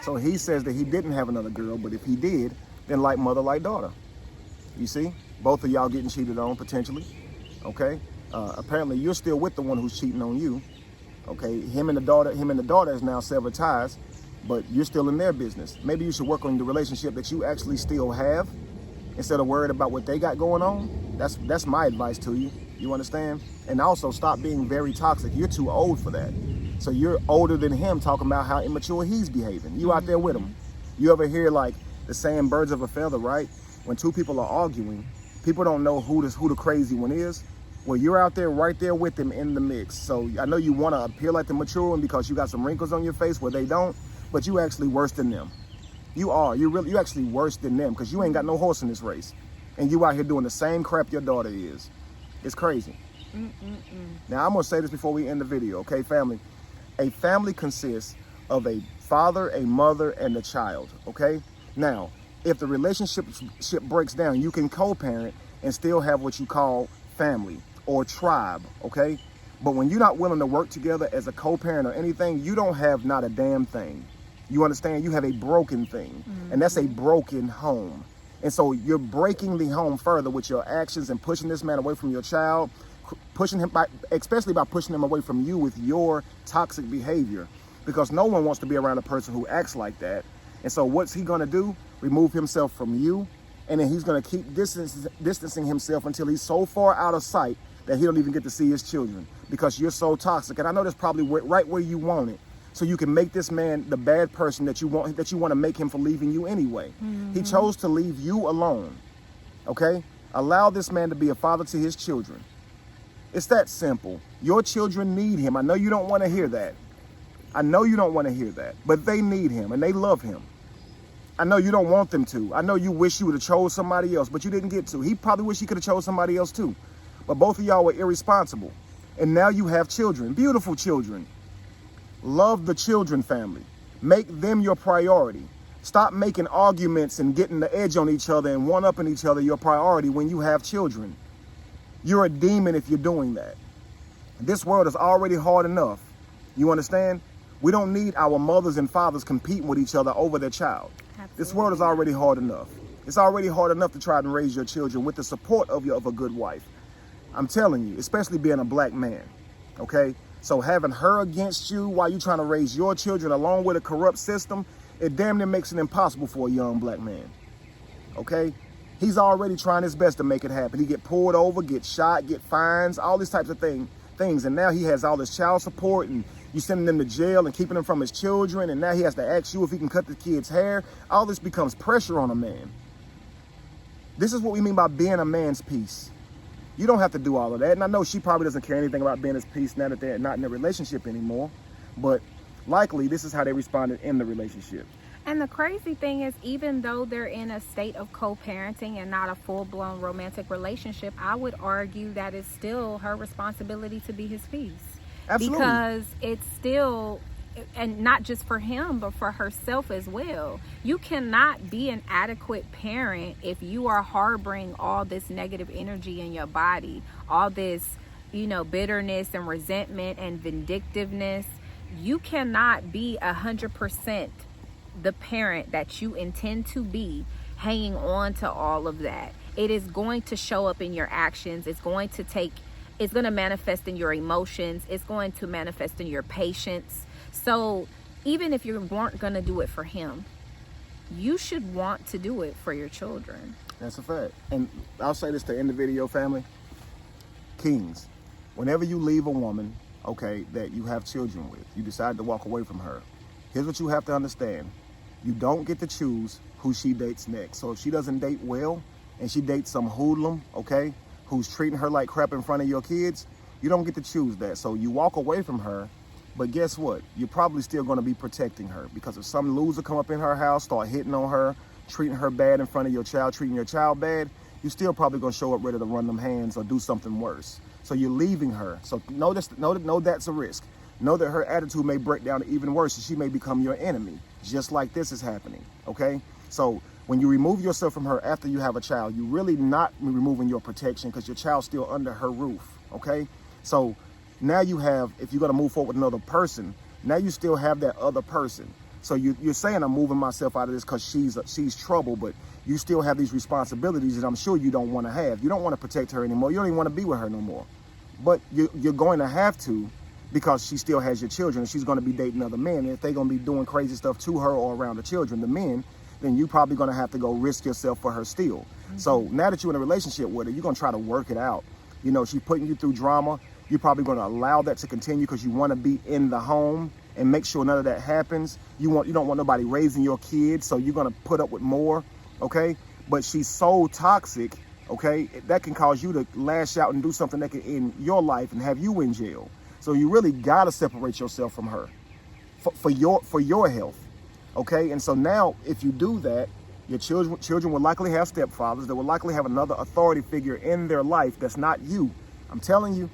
So he says that he didn't have another girl, but if he did, then like mother, like daughter. You see? Both of y'all getting cheated on, potentially. Okay? Apparently you're still with the one who's cheating on you. Okay? Him and the daughter is now severed ties, but you're still in their business. Maybe you should work on the relationship that you actually still have instead of worried about what they got going on. That's my advice to you. You understand? And also stop being very toxic. You're too old for that. So you're older than him, talking about how immature he's behaving. You out there with him. You ever hear like the saying birds of a feather, right? When two people are arguing, people don't know who the crazy one is. Well, you're out there right there with them in the mix. So I know you want to appear like the mature one because you got some wrinkles on your face where they don't, but you actually worse than them. You actually worse than them because you ain't got no horse in this race. And you out here doing the same crap your daughter is. It's crazy. Now, I'm going to say this before we end the video, okay, family? A family consists of a father, a mother, and a child, okay? Now, if the relationship breaks down, you can co-parent and still have what you call family or tribe, okay? But when you're not willing to work together as a co-parent or anything, you don't have not a damn thing. You understand? You have a broken thing, and that's a broken home. And so you're breaking the home further with your actions and pushing this man away from your child, pushing him especially by pushing him away from you with your toxic behavior, because no one wants to be around a person who acts like that. And so what's he gonna do? Remove himself from you, and then he's gonna keep distancing himself until he's so far out of sight that he don't even get to see his children because you're so toxic. And I know that's probably right where you want it, so you can make this man the bad person that you want to make him for leaving you anyway. He chose to leave you alone, okay? Allow this man to be a father to his children. It's that simple. Your children need him. I know you don't want to hear that. I know you don't want to hear that, but they need him and they love him. I know you don't want them to. I know you wish you would have chose somebody else, but you didn't get to. He probably wish he could have chose somebody else too. But both of y'all were irresponsible. And now you have children, beautiful children. Love the children, family. Make them your priority. Stop making arguments and getting the edge on each other and one-upping each other your priority when you have children. You're a demon if you're doing that. This world is already hard enough. You understand? We don't need our mothers and fathers competing with each other over their child. Absolutely. This world is already hard enough. It's already hard enough to try and raise your children with the support of a good wife. I'm telling you, especially being a black man, okay? So having her against you while you're trying to raise your children along with a corrupt system, it damn near makes it impossible for a young black man, okay? He's already trying his best to make it happen. He get pulled over, get shot, get fines, all these types of things. And now he has all this child support and you sending them to jail and keeping them from his children. And now he has to ask you if he can cut the kid's hair. All this becomes pressure on a man. This is what we mean by being a man's peace. You don't have to do all of that. And I know she probably doesn't care anything about being his peace now that they're not in a relationship anymore. But likely this is how they responded in the relationship. And the crazy thing is, even though they're in a state of co-parenting and not a full-blown romantic relationship, I would argue that it's still her responsibility to be his peace. Absolutely. Because it's still, and not just for him, but for herself as well. You cannot be an adequate parent if you are harboring all this negative energy in your body, all this, bitterness and resentment and vindictiveness. You cannot be 100% the parent that you intend to be, hanging on to all of that. It is going to show up in your actions. It's going to manifest in your emotions. It's going to manifest in your patience. So even if you weren't going to do it for him, you should want to do it for your children. That's a fact. And I'll say this to end the video, family. Kings, whenever you leave a woman, okay, that you have children with, you decide to walk away from her, here's what you have to understand. You don't get to choose who she dates next. So if she doesn't date well and she dates some hoodlum, okay, who's treating her like crap in front of your kids, you don't get to choose that. So you walk away from her, but guess what? You're probably still going to be protecting her, because if some loser come up in her house, start hitting on her, treating her bad in front of your child, treating your child bad, you're still probably going to show up ready to run them hands or do something worse. So you're leaving her. So know that's a risk. Know that her attitude may break down even worse, and she may become your enemy, just like this is happening, okay? So when you remove yourself from her after you have a child, you're really not removing your protection, because your child's still under her roof, okay? So now you have, if you're going to move forward with another person, now you still have that other person. So you're saying I'm moving myself out of this because she's trouble, but you still have these responsibilities that I'm sure you don't want to have. You don't want to protect her anymore. You don't even want to be with her no more. But you're going to have to, because she still has your children, and she's going to be dating other men. And if they're going to be doing crazy stuff to her or around the children, the men, then you're probably going to have to go risk yourself for her still. Mm-hmm. So now that you're in a relationship with her, you're going to try to work it out. She's putting you through drama. You're probably going to allow that to continue because you want to be in the home. and make sure none of that happens. You don't want nobody raising your kids, so you're gonna put up with more, okay? But she's so toxic, okay, that can cause you to lash out and do something that can end your life and have you in jail. So you really gotta separate yourself from her for your health, okay? And so now, if you do that, your children will likely have stepfathers. They will likely have another authority figure in their life that's not you. I'm telling you,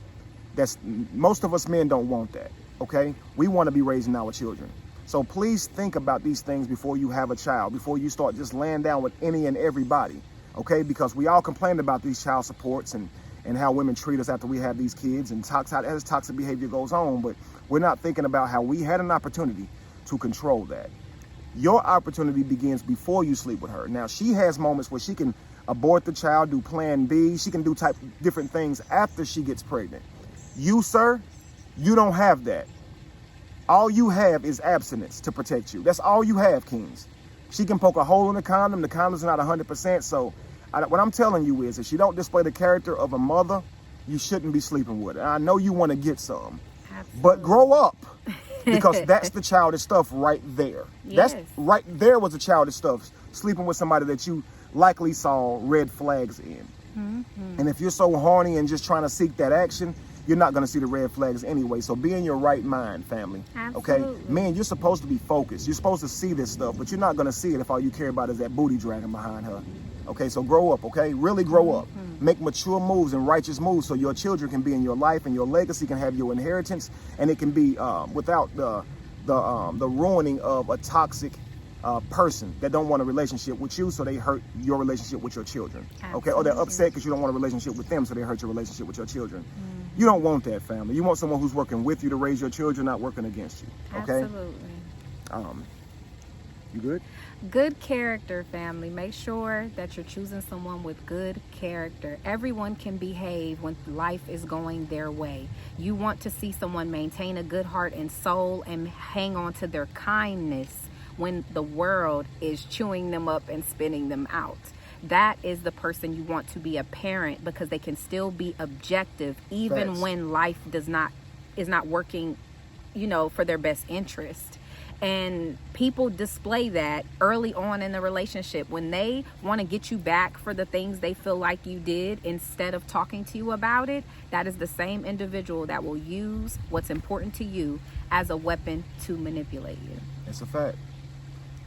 most of us men don't want that, okay? We want to be raising our children. So please think about these things before you have a child, before you start just laying down with any and everybody, okay? Because we all complain about these child supports and how women treat us after we have these kids and as toxic behavior goes on, but we're not thinking about how we had an opportunity to control that. Your opportunity begins before you sleep with her. Now, she has moments where she can abort the child, do plan B. She can do different things after she gets pregnant. You, sir, you don't have that. All you have is abstinence to protect you. That's all you have, kings. She can poke a hole in the condom. The condom's not 100%. So what I'm telling you is, if she don't display the character of a mother, you shouldn't be sleeping with her. I know you want to get some, but grow up. Because that's the childish stuff right there. Yes. That's right there was the childish stuff. Sleeping with somebody that you likely saw red flags in. Mm-hmm. And if you're so horny and just trying to seek that action, you're not going to see the red flags anyway. So be in your right mind, family. Absolutely. Okay? Man, you're supposed to be focused. You're supposed to see this stuff, but you're not going to see it if all you care about is that booty dragging behind her. Okay, so grow up, okay? Really grow up. Make mature moves and righteous moves so your children can be in your life and your legacy can have your inheritance, and it can be without the ruining of a toxic person that don't want a relationship with you, so they hurt your relationship with your children. Okay, or they're upset because you don't want a relationship with them, so they hurt your relationship with your children. You don't want that, family. You want someone who's working with you to raise your children, not working against you. Okay. Absolutely. You good? Good character, family. Make sure that you're choosing someone with good character. Everyone can behave when life is going their way. You want to see someone maintain a good heart and soul and hang on to their kindness when the world is chewing them up and spitting them out. That is the person you want to be a parent, because they can still be objective even Thanks. when life is not working, for their best interest. And people display that early on in the relationship when they want to get you back for the things they feel like you did instead of talking to you about it. That is the same individual that will use what's important to you as a weapon to manipulate you. It's a fact.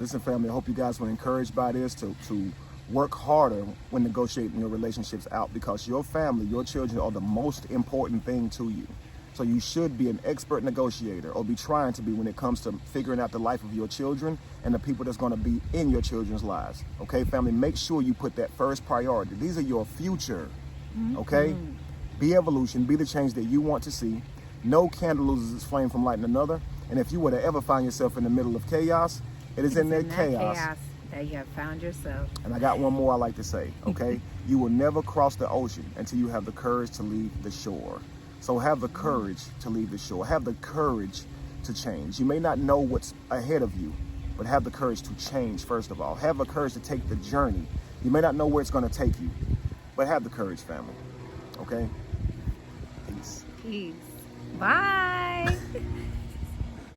Listen, family, I hope you guys were encouraged by this to work harder when negotiating your relationships out, because your family, your children are the most important thing to you. So you should be an expert negotiator, or be trying to be, when it comes to figuring out the life of your children and the people that's going to be in your children's lives. Okay, family, make sure you put that first priority. These are your future. Okay? Be evolution, be the change that you want to see. No candle loses its flame from lighting another. And if you were to ever find yourself in the middle of chaos, it is in that chaos that you have found yourself. And I got one more I like to say, okay? You will never cross the ocean until you have the courage to leave the shore. So have the courage to leave the shore. Have the courage to change. You may not know what's ahead of you, but have the courage to change, first of all. Have the courage to take the journey. You may not know where it's going to take you, but have the courage, family. Okay? Peace. Peace. Bye.